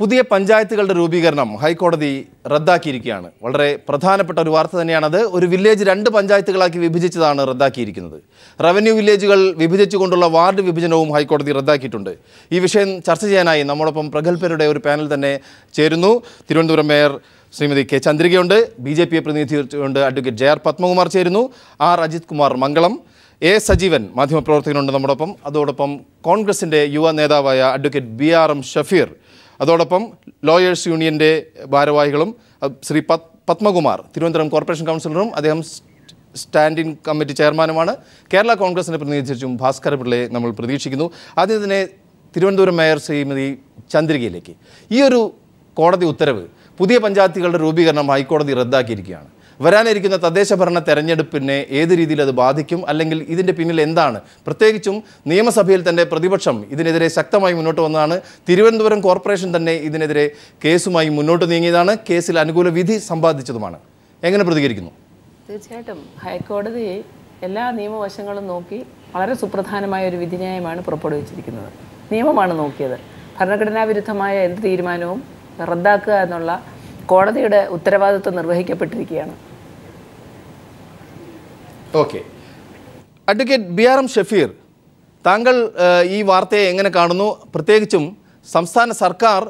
പുതിയ പഞ്ചായത്തുകളുടെ രൂപീകരണം ഹൈക്കോടതി റദ്ദാക്കിയിരിക്കുകയാണ്. വളരെ പ്രധാനപ്പെട്ട ഒരു വാർത്ത തന്നെയാണത്. ഒരു വില്ലേജ് 2 പഞ്ചായത്തുകളാക്കി വിഭജിച്ചതാണ് റദ്ദാക്കിയിരിക്കുന്നത്. റവന്യൂ വില്ലേജുകൾ വിഭജിച്ചുകൊണ്ടുള്ള വാർഡ് വിഭജനവും ഹൈക്കോടതി റദ്ദാക്കിയിട്ടുണ്ട്. ഈ വിഷയം ചർച്ച ചെയ്യാനായി നമ്മോടൊപ്പം പ്രഗത്ഭരുടെ ഒരു പാനൽ തന്നെ ചേരുന്നു. തിരുവനന്തപുരം മേയർ ശ്രീമതി കെ ചന്ദ്രികയുണ്ട്, BJP പ്രതിനിധിയുണ്ട്, അഡ്വക്കേറ്റ് JR പത്മകുമാർ ചേരുന്നു, R Ajith Kumar Mangalam, A Sajeevan മാധ്യമപ്രവർത്തകനുണ്ട് നമ്മോടൊപ്പം, അതോടൊപ്പം കോൺഗ്രസിൻ്റെ യുവ നേതാവായ അഡ്വക്കേറ്റ് BRM ഷഫീർ, അതോടൊപ്പം ലോയേഴ്സ് യൂണിയൻ്റെ ഭാരവാഹികളും ശ്രീ പത്മകുമാർ, തിരുവനന്തപുരം കോർപ്പറേഷൻ കൗൺസിലറും അദ്ദേഹം സ്റ്റാൻഡിംഗ് കമ്മിറ്റി ചെയർമാനുമാണ്. കേരള കോൺഗ്രസിനെ പ്രതിനിധീകരിച്ചും ഭാസ്കര പിള്ളയെ നമ്മൾ പ്രതീക്ഷിക്കുന്നു. ആദ്യം തന്നെ തിരുവനന്തപുരം മേയർ ശ്രീമതി ചന്ദ്രികയിലേക്ക്. ഈ ഒരു കോടതി ഉത്തരവ് പുതിയ പഞ്ചായത്തുകളുടെ രൂപീകരണം ഹൈക്കോടതി റദ്ദാക്കിയിരിക്കുകയാണ്. വരാനിരിക്കുന്ന തദ്ദേശ ഭരണ തെരഞ്ഞെടുപ്പിനെ ഏത് രീതിയിൽ അത് ബാധിക്കും, അല്ലെങ്കിൽ ഇതിൻ്റെ പിന്നിൽ എന്താണ്? പ്രത്യേകിച്ചും നിയമസഭയിൽ തന്നെ പ്രതിപക്ഷം ഇതിനെതിരെ ശക്തമായി മുന്നോട്ട് വന്നതാണ്. തിരുവനന്തപുരം കോർപ്പറേഷൻ തന്നെ ഇതിനെതിരെ കേസുമായി മുന്നോട്ട് നീങ്ങിയതാണ്, കേസിൽ അനുകൂല വിധി സമ്പാദിച്ചതുമാണ്. എങ്ങനെ പ്രതികരിക്കുന്നു? തീർച്ചയായിട്ടും ഹൈക്കോടതി എല്ലാ നിയമവശങ്ങളും നോക്കി വളരെ സുപ്രധാനമായ ഒരു വിധിന്യായമാണ് പുറപ്പെടുവിച്ചിരിക്കുന്നത്. നിയമമാണ് നോക്കിയത്. ഭരണഘടനാ വിരുദ്ധമായ എന്ത് തീരുമാനവും റദ്ദാക്കുക എന്നുള്ള കോടതിയുടെ ഉത്തരവാദിത്വം നിർവഹിക്കപ്പെട്ടിരിക്കുകയാണ്. ഓക്കെ, അഡ്വക്കേറ്റ് BRM ഷഫീർ, താങ്കൾ ഈ വാർത്തയെ എങ്ങനെ കാണുന്നു? പ്രത്യേകിച്ചും സംസ്ഥാന സർക്കാർ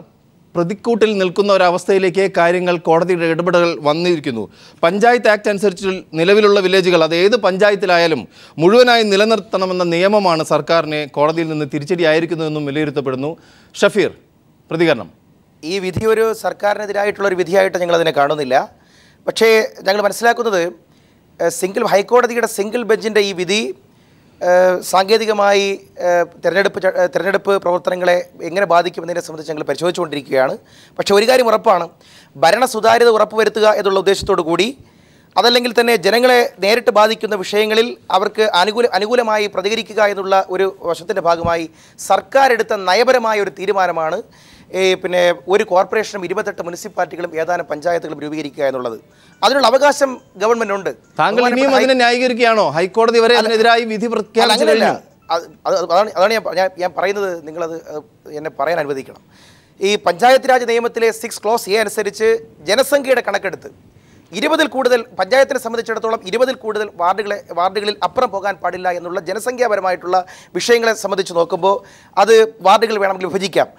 പ്രതിക്കൂട്ടിൽ നിൽക്കുന്ന ഒരവസ്ഥയിലേക്ക് കാര്യങ്ങൾ കോടതിയുടെ ഇടപെടൽ വന്നിരിക്കുന്നു. പഞ്ചായത്ത് ആക്ട് അനുസരിച്ച് നിലവിലുള്ള വില്ലേജുകൾ അത് ഏത് പഞ്ചായത്തിലായാലും മുഴുവനായി നിലനിർത്തണമെന്ന നിയമമാണ് സർക്കാരിനെ കോടതിയിൽ നിന്ന് തിരിച്ചടിയായിരിക്കുന്നതെന്നും വിലയിരുത്തപ്പെടുന്നു. ഷഫീർ, പ്രതികരണം. ഈ വിധി ഒരു സർക്കാരിനെതിരായിട്ടുള്ളൊരു വിധിയായിട്ട് ഞങ്ങളതിനെ കാണുന്നില്ല. പക്ഷേ ഞങ്ങൾ മനസ്സിലാക്കുന്നത് ഹൈക്കോടതിയുടെ സിംഗിൾ ബെഞ്ചിൻ്റെ ഈ വിധി സാങ്കേതികമായി തെരഞ്ഞെടുപ്പ് പ്രവർത്തനങ്ങളെ എങ്ങനെ ബാധിക്കുമെന്നതിനെ സംബന്ധിച്ച് ഞങ്ങൾ പരിശോധിച്ചുകൊണ്ടിരിക്കുകയാണ്. പക്ഷേ ഒരു കാര്യം ഉറപ്പാണ്, ഭരണ സുതാര്യത ഉറപ്പുവരുത്തുക എന്നുള്ള ഉദ്ദേശത്തോടു കൂടി, അതല്ലെങ്കിൽ തന്നെ ജനങ്ങളെ നേരിട്ട് ബാധിക്കുന്ന വിഷയങ്ങളിൽ അവർക്ക് അനുകൂലമായി പ്രതികരിക്കുക എന്നുള്ള ഒരു വശത്തിൻ്റെ ഭാഗമായി സർക്കാർ എടുത്ത നയപരമായ ഒരു തീരുമാനമാണ് പിന്നെ ഒരു കോർപ്പറേഷനും 28 മുനിസിപ്പാലിറ്റികളും ഏതാനും പഞ്ചായത്തുകളും രൂപീകരിക്കുക എന്നുള്ളത്. അതിനുള്ള അവകാശം ഗവൺമെന്റുണ്ട്. താങ്കൾ ഇനിയും അതിനെ ന്യായീകരിക്കുകയാണോ? ഹൈക്കോടതി വരെ അതിനെതിരായി വിധി പ്രഖ്യാപിച്ചില്ല. അതാണ് ഞാൻ പറയുന്നത്. നിങ്ങളത് എന്നെ പറയാൻ അനുവദിക്കണം. ഈ പഞ്ചായത്ത് രാജ് നിയമത്തിലെ 6 ക്ലോസ് A അനുസരിച്ച് ജനസംഖ്യയുടെ കണക്കെടുത്ത് 20-ൽ കൂടുതൽ പഞ്ചായത്തിനെ സംബന്ധിച്ചിടത്തോളം 20-ൽ കൂടുതൽ വാർഡുകളിൽ അപ്പുറം പോകാൻ പാടില്ല എന്നുള്ള ജനസംഖ്യാപരമായിട്ടുള്ള വിഷയങ്ങളെ സംബന്ധിച്ച് നോക്കുമ്പോൾ അത് വാർഡുകൾ വേണമെങ്കിൽ വിഭജിക്കാം.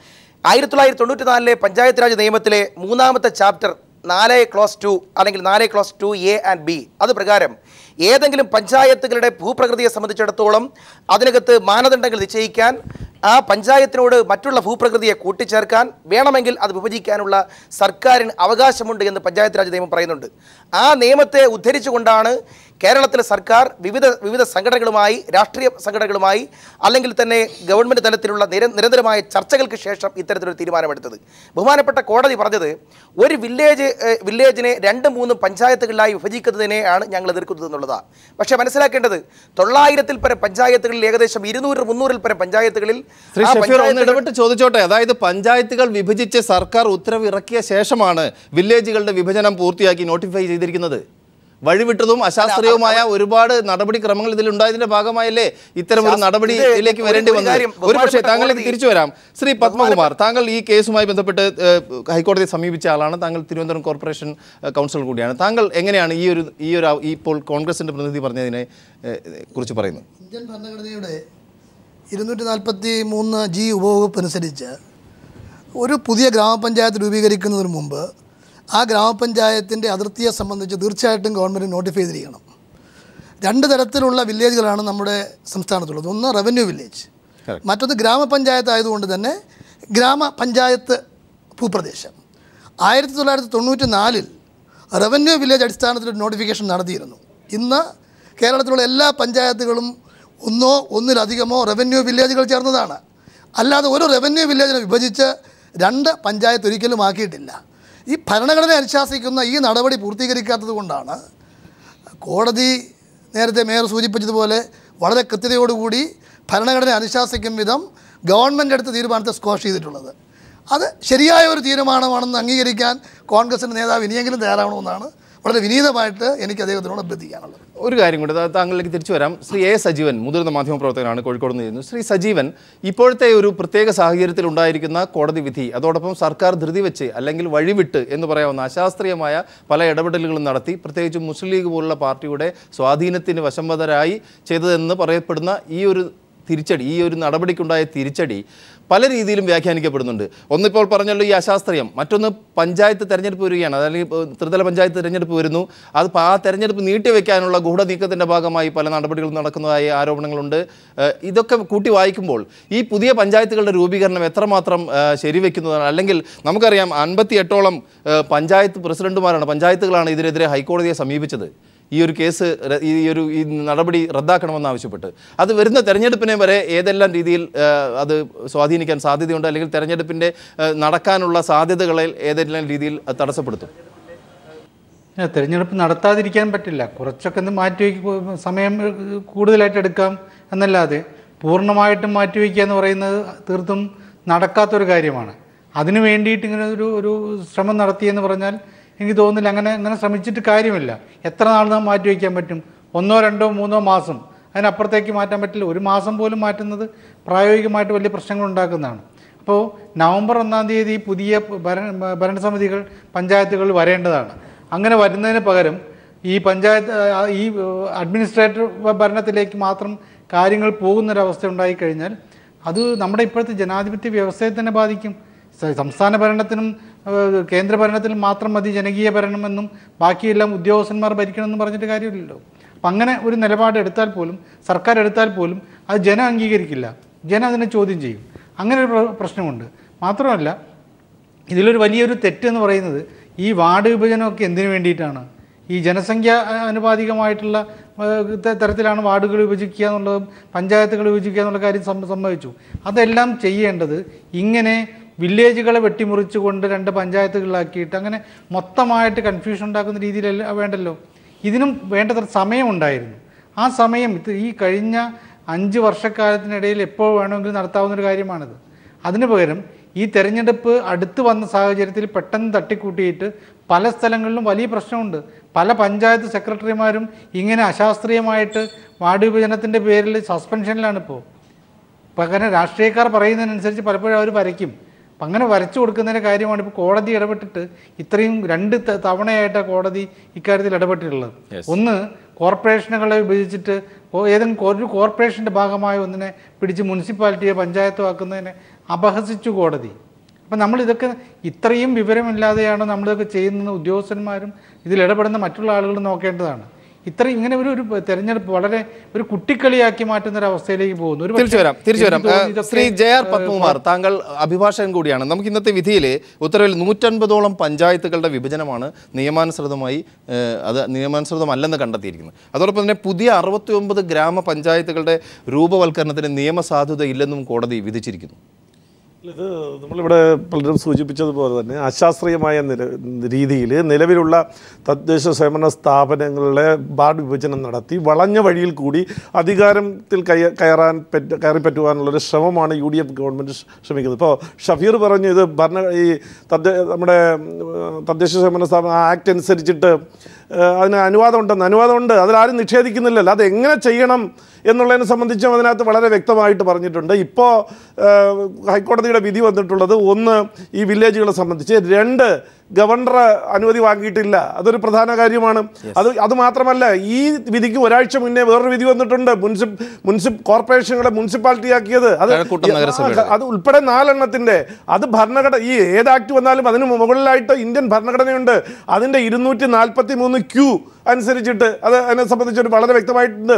1994 പഞ്ചായത്ത് രാജ് നിയമത്തിലെ 3ാമത്തെ ചാപ്റ്റർ 4 ക്ലോസ് 2 അല്ലെങ്കിൽ 4 ക്ലോസ് 2A and B അത് പ്രകാരം ഏതെങ്കിലും പഞ്ചായത്തുകളുടെ ഭൂപ്രകൃതിയെ സംബന്ധിച്ചിടത്തോളം അതിനകത്ത് മാനദണ്ഡങ്ങൾ നിശ്ചയിക്കാൻ, ആ പഞ്ചായത്തിനോട് മറ്റുള്ള ഭൂപ്രകൃതിയെ കൂട്ടിച്ചേർക്കാൻ, വേണമെങ്കിൽ അത് വിഭജിക്കാനുള്ള സർക്കാരിന് അവകാശമുണ്ട് എന്ന് പഞ്ചായത്ത് രാജ് നിയമം പറയുന്നുണ്ട്. ആ നിയമത്തെ ഉദ്ധരിച്ചുകൊണ്ടാണ് കേരളത്തിലെ സർക്കാർ വിവിധ സംഘടനകളുമായി, രാഷ്ട്രീയ സംഘടനകളുമായി, അല്ലെങ്കിൽ തന്നെ ഗവൺമെൻറ് തലത്തിലുള്ള നിരന്തരമായ ചർച്ചകൾക്ക് ശേഷം ഇത്തരത്തിലൊരു തീരുമാനമെടുത്തത്. ബഹുമാനപ്പെട്ട കോടതി പറഞ്ഞത് ഒരു വില്ലേജിനെ 2-3 പഞ്ചായത്തുകളിലായി വിഭജിക്കുന്നതിനെയാണ് ഞങ്ങൾ എതിർക്കുന്നത് എന്നുള്ളതാണ്. പക്ഷേ മനസ്സിലാക്കേണ്ടത് 900-ൽ പരം പഞ്ചായത്തുകളിൽ ഏകദേശം 200-300-ൽ പരം പഞ്ചായത്തുകളിൽ ഇടപെട്ട് ചോദിച്ചോട്ടെ, അതായത് പഞ്ചായത്തുകൾ വിഭജിച്ച് സർക്കാർ ഉത്തരവ് ഇറക്കിയ ശേഷമാണ് വില്ലേജുകളുടെ വിഭജനം പൂർത്തിയാക്കി നോട്ടിഫൈ ചെയ്തിരിക്കുന്നത്. വഴിവിട്ടതും അശാസ്ത്രീയവുമായ ഒരുപാട് നടപടിക്രമങ്ങൾ ഇതിലുണ്ടായതിന്റെ ഭാഗമായല്ലേ ഇത്തരമൊരു നടപടിയിലേക്ക് വരേണ്ടി വന്നത്. ഒരുപക്ഷെ താങ്കളിലേക്ക് തിരിച്ചു വരാം. ശ്രീ പത്മകുമാർ, താങ്കൾ ഈ കേസുമായി ബന്ധപ്പെട്ട് ഹൈക്കോടതിയെ സമീപിച്ച ആളാണ്. താങ്കൾ തിരുവനന്തപുരം കോർപ്പറേഷൻ കൗൺസിലർ കൂടിയാണ്. താങ്കൾ എങ്ങനെയാണ് ഇപ്പോൾ കോൺഗ്രസിന്റെ പ്രതിനിധി പറഞ്ഞതിനെ കുറിച്ച് പറയുന്നത്? ഇന്ത്യൻ ഭരണഘടനയുടെ 243G ഉപവകുപ്പ് അനുസരിച്ച് ഒരു പുതിയ ഗ്രാമപഞ്ചായത്ത് രൂപീകരിക്കുന്നതിന് മുമ്പ് ആ ഗ്രാമപഞ്ചായത്തിൻ്റെ അതിർത്തിയെ സംബന്ധിച്ച് തീർച്ചയായിട്ടും ഗവൺമെൻറ് നോട്ടിഫൈ ചെയ്തിരിക്കണം. 2 തരത്തിലുള്ള വില്ലേജുകളാണ് നമ്മുടെ സംസ്ഥാനത്തുള്ളത്. ഒന്ന് റവന്യൂ വില്ലേജ്, മറ്റൊന്ന് ഗ്രാമപഞ്ചായത്ത് ആയതുകൊണ്ട് തന്നെ ഗ്രാമപഞ്ചായത്ത് ഭൂപ്രദേശം. 1994-ൽ റവന്യൂ വില്ലേജ് അടിസ്ഥാനത്തിൽ നോട്ടിഫിക്കേഷൻ നടത്തിയിരുന്നു. ഇന്ന് കേരളത്തിലുള്ള എല്ലാ പഞ്ചായത്തുകളും ഒന്നിലധികമോ റവന്യൂ വില്ലേജുകൾ ചേർന്നതാണ്. അല്ലാതെ ഒരു റവന്യൂ വില്ലേജിനെ വിഭജിച്ച് 2 പഞ്ചായത്ത് ഒരിക്കലും ആക്കിയിട്ടില്ല. ഈ ഭരണഘടന അനുശാസിക്കുന്ന ഈ നടപടി പൂർത്തീകരിക്കാത്തത് കൊണ്ടാണ് കോടതി നേരത്തെ മേയർ സൂചിപ്പിച്ചതുപോലെ വളരെ കൃത്യതയോടുകൂടി ഭരണഘടന അനുശാസിക്കും വിധം ഗവൺമെൻറ് എടുത്ത തീരുമാനത്തെ സ്ക്വാഷ് ചെയ്തിട്ടുള്ളത്. അത് ശരിയായ ഒരു തീരുമാനമാണെന്ന് അംഗീകരിക്കാൻ കോൺഗ്രസിൻ്റെ നേതാവ് ഇനിയെങ്കിലും തയ്യാറാവണമെന്നാണ് വളരെ വിനീതമായിട്ട് എനിക്ക് അദ്ദേഹത്തിനോട് അഭ്യർത്ഥിക്കാനുള്ളത്. ഒരു കാര്യം കൂടി താങ്കളിലേക്ക് തിരിച്ചു വരാം. ശ്രീ എ സജീവൻ മുതിർന്ന മാധ്യമപ്രവർത്തകനാണ്, കോഴിക്കോട് നിന്ന് ചെയ്യുന്നു. ശ്രീ സജീവൻ, ഇപ്പോഴത്തെ ഒരു പ്രത്യേക സാഹചര്യത്തിൽ ഉണ്ടായിരിക്കുന്ന കോടതി വിധി, അതോടൊപ്പം സർക്കാർ ധൃതി വെച്ച് അല്ലെങ്കിൽ വഴിവിട്ട് എന്ന് പറയാവുന്ന അശാസ്ത്രീയമായ പല ഇടപെടലുകളും നടത്തി, പ്രത്യേകിച്ചും മുസ്ലിം ലീഗ് പോലുള്ള പാർട്ടിയുടെ സ്വാധീനത്തിന് വശംവദരായി ചെയ്തതെന്ന് പറയപ്പെടുന്ന ഈ ഒരു തിരിച്ചടി, ഈ ഒരു നടപടിക്കുണ്ടായ തിരിച്ചടി പല രീതിയിലും വ്യാഖ്യാനിക്കപ്പെടുന്നുണ്ട്. ഒന്നിപ്പോൾ പറഞ്ഞല്ലോ ഈ അശാസ്ത്രീയം, മറ്റൊന്ന് പഞ്ചായത്ത് തെരഞ്ഞെടുപ്പ് വരികയാണ്, അല്ലെങ്കിൽ ത്രിതല പഞ്ചായത്ത് തെരഞ്ഞെടുപ്പ് വരുന്നു. അത് ആ തെരഞ്ഞെടുപ്പ് നീട്ടിവെക്കാനുള്ള ഗൂഢനീക്കത്തിൻ്റെ ഭാഗമായി പല നടപടികളും നടക്കുന്നതായി ആരോപണങ്ങളുണ്ട്. ഇതൊക്കെ കൂട്ടി വായിക്കുമ്പോൾ ഈ പുതിയ പഞ്ചായത്തുകളുടെ രൂപീകരണം എത്രമാത്രം ശരിവെക്കുന്നതാണ്? അല്ലെങ്കിൽ നമുക്കറിയാം 58ഓളം പഞ്ചായത്ത് പ്രസിഡന്റുമാരാണ്, പഞ്ചായത്തുകളാണ് ഇതിനെതിരെ ഹൈക്കോടതിയെ സമീപിച്ചത്. ഈ ഒരു കേസ്, ഈ നടപടി റദ്ദാക്കണമെന്നാവശ്യപ്പെട്ട് അത് വരുന്ന തെരഞ്ഞെടുപ്പിനെ വരെ ഏതെല്ലാം രീതിയിൽ അത് സ്വാധീനിക്കാൻ സാധ്യതയുണ്ട്, അല്ലെങ്കിൽ തെരഞ്ഞെടുപ്പിൻ്റെ നടക്കാനുള്ള സാധ്യതകളെ ഏതെല്ലാം രീതിയിൽ തടസ്സപ്പെടുത്തും? തെരഞ്ഞെടുപ്പ് നടത്താതിരിക്കാൻ പറ്റില്ല. കുറച്ചൊക്കെ ഒന്ന് മാറ്റിവെക്ക്, സമയം കൂടുതലായിട്ട് എടുക്കാം എന്നല്ലാതെ പൂർണ്ണമായിട്ടും മാറ്റിവെക്കുക എന്ന് പറയുന്നത് തീർത്തും നടക്കാത്തൊരു കാര്യമാണ്. അതിനു വേണ്ടിയിട്ട് ഇങ്ങനെ ഒരു ശ്രമം നടത്തിയെന്ന് പറഞ്ഞാൽ എനിക്ക് തോന്നുന്നില്ല. അങ്ങനെ ശ്രമിച്ചിട്ട് കാര്യമില്ല. എത്ര നാൾ നാം മാറ്റിവെക്കാൻ പറ്റും? 1, 2, 3 മാസം, അതിനപ്പുറത്തേക്ക് മാറ്റാൻ പറ്റില്ല. ഒരു മാസം പോലും മാറ്റുന്നത് പ്രായോഗികമായിട്ട് വലിയ പ്രശ്നങ്ങൾ ഉണ്ടാക്കുന്നതാണ്. അപ്പോൾ നവംബർ 1-ാം തീയതി പുതിയ ഭരണസമിതികൾ പഞ്ചായത്തുകൾ വരേണ്ടതാണ്. അങ്ങനെ വരുന്നതിന് പകരം ഈ അഡ്മിനിസ്ട്രേറ്റർ ഭരണത്തിലേക്ക് മാത്രം കാര്യങ്ങൾ പോകുന്നൊരവസ്ഥ ഉണ്ടായിക്കഴിഞ്ഞാൽ അത് നമ്മുടെ ഇപ്പോഴത്തെ ജനാധിപത്യ വ്യവസ്ഥയെ തന്നെ ബാധിക്കും. സംസ്ഥാന ഭരണത്തിനും കേന്ദ്ര ഭരണത്തിനും മാത്രം മതി ജനകീയ ഭരണമെന്നും ബാക്കിയെല്ലാം ഉദ്യോഗസ്ഥന്മാർ ഭരിക്കണമെന്നും പറഞ്ഞിട്ട് കാര്യമില്ലല്ലോ. അപ്പം അങ്ങനെ ഒരു നിലപാട് എടുത്താൽ പോലും, സർക്കാർ എടുത്താൽ പോലും അത് ജനം അംഗീകരിക്കില്ല, ജനം അതിനെ ചോദ്യം ചെയ്യും. അങ്ങനെ ഒരു പ്രശ്നമുണ്ട്. മാത്രമല്ല ഇതിലൊരു വലിയൊരു തെറ്റെന്ന് പറയുന്നത് ഈ വാർഡ് വിഭജനമൊക്കെ എന്തിനു വേണ്ടിയിട്ടാണ്? ഈ ജനസംഖ്യ ആനുപാതികമായിട്ടുള്ള തരത്തിലാണ് വാർഡുകൾ വിഭജിക്കുക എന്നുള്ളതും പഞ്ചായത്തുകൾ വിഭജിക്കുക എന്നുള്ള കാര്യം സംഭവിച്ചു. അതെല്ലാം ചെയ്യേണ്ടത് ഇങ്ങനെ വില്ലേജുകളെ വെട്ടിമുറിച്ചുകൊണ്ട് 2 പഞ്ചായത്തുകളിലാക്കിയിട്ട് അങ്ങനെ മൊത്തമായിട്ട് കൺഫ്യൂഷൻ ഉണ്ടാക്കുന്ന രീതിയിലല്ല വേണ്ടല്ലോ. ഇതിനും വേണ്ടത്ര സമയമുണ്ടായിരുന്നു. ആ സമയം ഈ കഴിഞ്ഞ 5 വർഷക്കാലത്തിനിടയിൽ എപ്പോൾ വേണമെങ്കിലും നടത്താവുന്നൊരു കാര്യമാണിത്. അതിനു പകരം ഈ തെരഞ്ഞെടുപ്പ് അടുത്ത് വന്ന സാഹചര്യത്തിൽ പെട്ടെന്ന് തട്ടിക്കൂട്ടിയിട്ട് പല സ്ഥലങ്ങളിലും വലിയ പ്രശ്നമുണ്ട്. പല പഞ്ചായത്ത് സെക്രട്ടറിമാരും ഇങ്ങനെ അശാസ്ത്രീയമായിട്ട് വാർഡ് വിഭജനത്തിൻ്റെ പേരിൽ സസ്പെൻഷനിലാണിപ്പോൾ. പകരം രാഷ്ട്രീയക്കാർ പറയുന്നതിനനുസരിച്ച് പലപ്പോഴും അവർ വരയ്ക്കും. അപ്പം അങ്ങനെ വരച്ചു കൊടുക്കുന്നതിൻ്റെ കാര്യമാണ് ഇപ്പോൾ കോടതി ഇടപെട്ടിട്ട് ഇത്രയും 2 തവണയായിട്ടാണ് കോടതി ഇക്കാര്യത്തിൽ ഇടപെട്ടിട്ടുള്ളത്. ഒന്ന്, കോർപ്പറേഷനുകളെ വിഭജിച്ചിട്ട് ഏതെങ്കിലും ഒരു കോർപ്പറേഷൻ്റെ ഭാഗമായ ഒന്നിനെ പിടിച്ച് മുനിസിപ്പാലിറ്റിയെ പഞ്ചായത്തോ ആക്കുന്നതിനെ അപഹസിച്ചു കോടതി. അപ്പം നമ്മളിതൊക്കെ ഇത്രയും വിവരമില്ലാതെയാണ് നമ്മളിതൊക്കെ ചെയ്യുന്ന ഉദ്യോഗസ്ഥന്മാരും ഇതിലിടപെടുന്ന മറ്റുള്ള ആളുകളും നോക്കേണ്ടതാണ്. ഇങ്ങനെ ഒരു തെരഞ്ഞെടുപ്പ് വളരെ ഒരു കുട്ടിക്കളിയാക്കി മാറ്റുന്ന ഒരു അവസ്ഥയിലേക്ക് പോകുന്നു. തിരിച്ചു വരാം. ശ്രീ ജെ.ആർ. പത്മകുമാർ, താങ്കൾ അഭിഭാഷകൻ കൂടിയാണ്. നമുക്ക് ഇന്നത്തെ വിധിയിൽ ഉത്തരവിൽ 150ഓളം പഞ്ചായത്തുകളുടെ വിഭജനമാണ് നിയമാനുസൃതമല്ലെന്ന് കണ്ടെത്തിയിരിക്കുന്നത്. അതോടൊപ്പം തന്നെ പുതിയ 69 ഗ്രാമപഞ്ചായത്തുകളുടെ രൂപവൽക്കരണത്തിന് നിയമസാധുത ഇല്ലെന്നും കോടതി വിധിച്ചിരിക്കുന്നു. ഇത് നമ്മളിവിടെ പലരും സൂചിപ്പിച്ചതുപോലെ തന്നെ അശാസ്ത്രീയമായ രീതിയിൽ നിലവിലുള്ള തദ്ദേശ സ്വയംഭരണ സ്ഥാപനങ്ങളുടെ വാർഡ് വിഭജനം നടത്തി വളഞ്ഞ വഴിയിൽ കൂടി അധികാരത്തിൽ കയറി പറ്റുവാനുള്ളൊരു ശ്രമമാണ് UDF ഗവൺമെൻറ് ശ്രമിക്കുന്നത്. ഇപ്പോൾ ഷഫീർ പറഞ്ഞു ഇത് നമ്മുടെ തദ്ദേശ സ്വയംഭരണ സ്ഥാപന ആക്ട് അനുസരിച്ചിട്ട് അതിന് അനുവാദമുണ്ട്, അതിലാരും നിഷേധിക്കുന്നില്ലല്ലോ. അതെങ്ങനെ ചെയ്യണം എന്നുള്ളതിനെ സംബന്ധിച്ചും അതിനകത്ത് വളരെ വ്യക്തമായിട്ട് പറഞ്ഞിട്ടുണ്ട്. ഇപ്പോൾ ഹൈക്കോടതിയുടെ വിധി വന്നിട്ടുള്ളത് 1 ഈ വില്ലേജുകളെ സംബന്ധിച്ച്, 2 ഗവർണർ അനുമതി വാങ്ങിയിട്ടില്ല. അതൊരു പ്രധാന കാര്യമാണ്. അത് മാത്രമല്ല, ഈ വിധിക്ക് ഒരാഴ്ച മുന്നേ വേറൊരു വിധി വന്നിട്ടുണ്ട്. കോർപ്പറേഷനുകളെ മുനിസിപ്പാലിറ്റി ആക്കിയത് അത് ഉൾപ്പെടെ 4 എണ്ണത്തിൻ്റെ അത് ഭരണഘടന, ഈ ഏത് ആക്ട് വന്നാലും അതിന് മുകളിലായിട്ട് ഇന്ത്യൻ ഭരണഘടനയുണ്ട്. അതിൻ്റെ 243Q അനുസരിച്ചിട്ട് അതിനെ സംബന്ധിച്ചൊരു വളരെ വ്യക്തമായിട്ടുണ്ട്.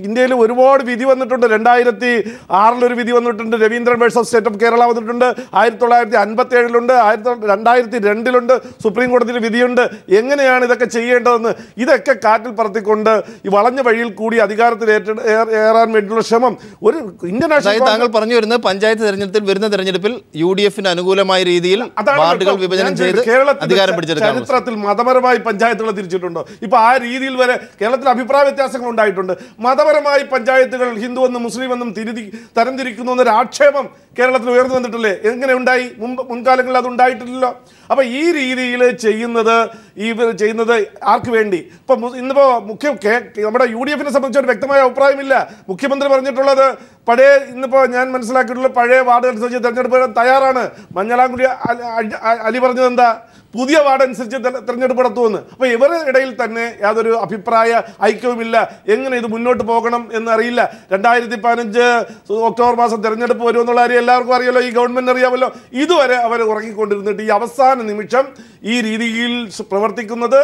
ഇന്ത്യയിൽ ഒരുപാട് വിധി വന്നിട്ടുണ്ട്. 2006 വിധി വന്നിട്ടുണ്ട്. Raveendran versus state of Kerala വന്നിട്ടുണ്ട്. 1957 2002 സുപ്രീം കോടതിയിൽ വിധിയുണ്ട്. എങ്ങനെയാണ് ഇതൊക്കെ ചെയ്യേണ്ടതെന്ന് ഇതൊക്കെ കാറ്റിൽ പറത്തിക്കൊണ്ട് ഈ വളഞ്ഞ വഴിയിൽ കൂടി അധികാരത്തിൽ ഏറാൻ വേണ്ടിയുള്ള ശ്രമം ഒരു ഇന്ത്യൻ നാഷണൽ താങ്കൾ പറഞ്ഞു വരുന്നത് പഞ്ചായത്ത് തെരഞ്ഞെടുപ്പിൽ UDFന് അനുകൂലമായ രീതിയിൽ വാർഡുകൾ വിഭജനം ചെയ്ത് അധികാരം പിടിച്ചെടുക്കാൻ ചരിത്രത്തിൽ മതപരമായി പഞ്ചായത്തുകളെ തരംതിരിച്ചിട്ടുണ്ടോ? ഇപ്പോൾ ആ രീതിയിൽ വരെ കേരളത്തിൽ അഭിപ്രായ വ്യത്യാസങ്ങൾ ഉണ്ടായിട്ടുണ്ട്. മതപരമായി പഞ്ചായത്തുകൾ ഹിന്ദു എന്നും മുസ്ലിം എന്നും തരംതിരിക്കുന്നു എന്നൊരു ആക്ഷേപം കേരളത്തിൽ ഉയർന്നു വന്നിട്ടില്ലേ? എങ്ങനെ ഉണ്ടായി? മുൻകാലങ്ങളിൽ അത് ഉണ്ടായിട്ടില്ലല്ലോ. അപ്പോൾ ഈ രീതിയിൽ ചെയ്യുന്നത് ആർക്ക് വേണ്ടി? ഇപ്പം ഇന്നിപ്പോൾ നമ്മുടെ UDF സംബന്ധിച്ച് ഒരു വ്യക്തമായ അഭിപ്രായമില്ല. മുഖ്യമന്ത്രി പറഞ്ഞിട്ടുള്ളത് ഇന്നിപ്പോൾ ഞാൻ മനസ്സിലാക്കിയിട്ടുള്ള പഴയ വാർഡ് അനുസരിച്ച് തെരഞ്ഞെടുപ്പ് തയ്യാറാണ്. മഞ്ഞളാംകുടി അലി പറഞ്ഞത് എന്താ? പുതിയ വാർഡ് അനുസരിച്ച് തെരഞ്ഞെടുപ്പ് നടത്തുമെന്ന്. അപ്പോൾ ഇവരുടെ ഇടയിൽ തന്നെ യാതൊരു അഭിപ്രായ ഐക്യവുമില്ല. എങ്ങനെ ഇത് മുന്നോട്ട് പോകണം എന്നറിയില്ല. 2015 ഒക്ടോബർ മാസം തെരഞ്ഞെടുപ്പ് വരുമെന്നുള്ള കാര്യം എല്ലാവർക്കും അറിയാമല്ലോ, ഈ ഗവൺമെൻറ് അറിയാമല്ലോ. ഇതുവരെ അവർ ഉറങ്ങിക്കൊണ്ടിരുന്നിട്ട് ഈ അവസാന നിമിഷം ഈ രീതിയിൽ പ്രവർത്തിക്കുന്നത്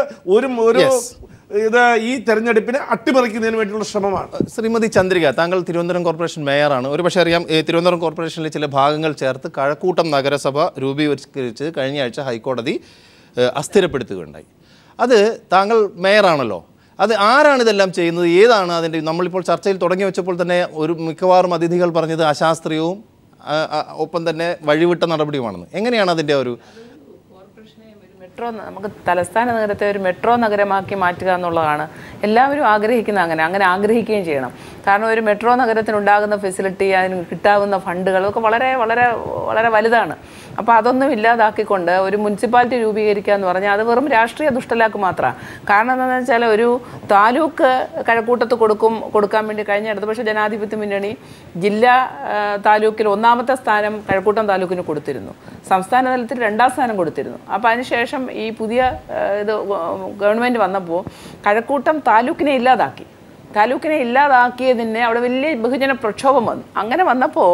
ഈ തെരഞ്ഞെടുപ്പിനെ അട്ടിമറിക്കുന്നതിന് വേണ്ടിയുള്ള ശ്രമമാണ്. ശ്രീമതി ചന്ദ്രിക, താങ്കൾ തിരുവനന്തപുരം കോർപ്പറേഷൻ മേയറാണ്. ഒരു പക്ഷേ അറിയാം, തിരുവനന്തപുരം കോർപ്പറേഷനിലെ ചില ഭാഗങ്ങൾ ചേർത്ത് കഴക്കൂട്ടം നഗരസഭ രൂപീകരിച്ച് കഴിഞ്ഞ ആഴ്ച ഹൈക്കോടതി അസ്ഥിരപ്പെടുത്തുകയുണ്ടായി. അത് താങ്കൾ മേയറാണല്ലോ, അത് ആരാണ് ഇതെല്ലാം ചെയ്യുന്നത്? ഏതാണ് അതിൻ്റെ? നമ്മളിപ്പോൾ ചർച്ചയിൽ തുടങ്ങി വെച്ചപ്പോൾ തന്നെ മിക്കവാറും അതിഥികൾ പറഞ്ഞത് അശാസ്ത്രീയവും ഒപ്പം തന്നെ വഴിവിട്ട നടപടിയുമാണെന്ന്. എങ്ങനെയാണ് അതിൻ്റെ ഒരു നമുക്ക് തലസ്ഥാന നഗരത്തെ ഒരു മെട്രോ നഗരമാക്കി മാറ്റുക എന്നുള്ളതാണ് എല്ലാവരും ആഗ്രഹിക്കുന്നത്. അങ്ങനെ ആഗ്രഹിക്കുകയും ചെയ്യണം. കാരണം ഒരു മെട്രോ നഗരത്തിനുണ്ടാകുന്ന ഫെസിലിറ്റി, അതിന് കിട്ടാവുന്ന ഫണ്ടുകൾ ഒക്കെ വളരെ വളരെ വളരെ വലുതാണ്. അപ്പോൾ അതൊന്നും ഇല്ലാതാക്കിക്കൊണ്ട് ഒരു മുനിസിപ്പാലിറ്റി രൂപീകരിക്കുക എന്ന് പറഞ്ഞാൽ അത് വെറും രാഷ്ട്രീയ ദുഷ്ടലാക്ക് മാത്രമാണ്. കാരണം എന്താണെന്ന് വെച്ചാൽ ഒരു താലൂക്ക് കഴക്കൂട്ടത്ത് കൊടുക്കാൻ വേണ്ടി കഴിഞ്ഞ ഇടതുപക്ഷ ജനാധിപത്യ മുന്നണി ജില്ലാ താലൂക്കിൽ 1ാമത്തെ സ്ഥാനം കഴക്കൂട്ടം താലൂക്കിന് കൊടുത്തിരുന്നു. സംസ്ഥാന തലത്തിൽ 2ാം സ്ഥാനം കൊടുത്തിരുന്നു. അപ്പോൾ അതിനുശേഷം ഈ പുതിയ ഗവൺമെൻറ് വന്നപ്പോൾ കഴക്കൂട്ടം താലൂക്കിനെ ഇല്ലാതാക്കിയതിന് അവിടെ വലിയ ബഹുജന പ്രക്ഷോഭം വന്നു. അങ്ങനെ വന്നപ്പോൾ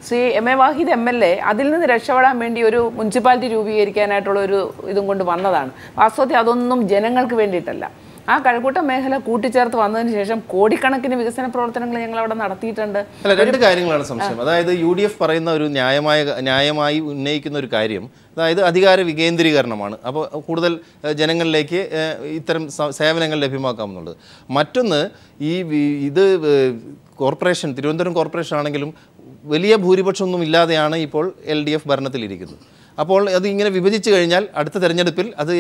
ശ്രീ M.A. വാഹിദ് MLA അതിൽ നിന്ന് രക്ഷപ്പെടാൻ വേണ്ടി ഒരു മുനിസിപ്പാലിറ്റി രൂപീകരിക്കാനായിട്ടുള്ള ഒരു ഇതും കൊണ്ട് വന്നതാണ്. വാസ്തവത്തിൽ അതൊന്നും ജനങ്ങൾക്ക് വേണ്ടിയിട്ടല്ല. ആ കഴക്കൂട്ടം മേഖല കൂട്ടിച്ചേർത്ത് വന്നതിന് ശേഷം കോടിക്കണക്കിന് വികസന പ്രവർത്തനങ്ങൾ ഞങ്ങൾ അവിടെ നടത്തിയിട്ടുണ്ട്. അല്ല, 2 കാര്യങ്ങളാണ് സംശയം. അതായത് UDF പറയുന്ന ഒരു ന്യായമായി ഉന്നയിക്കുന്ന ഒരു കാര്യം, അതായത് അധികാര വികേന്ദ്രീകരണമാണ്. അപ്പോൾ കൂടുതൽ ജനങ്ങളിലേക്ക് ഇത്തരം സേവനങ്ങൾ ലഭ്യമാക്കാമെന്നുള്ളത്. മറ്റൊന്ന്, ഇത് തിരുവനന്തപുരം കോർപ്പറേഷൻ ആണെങ്കിലും വലിയ ഭൂരിപക്ഷമൊന്നും ഇല്ലാതെയാണ് ഇപ്പോൾ LDF ഭരണത്തിലിരിക്കുന്നത്. അപ്പോൾ അത് ഇങ്ങനെ വിഭജിച്ചു കഴിഞ്ഞാൽ അടുത്ത തെരഞ്ഞെടുപ്പിൽ അത്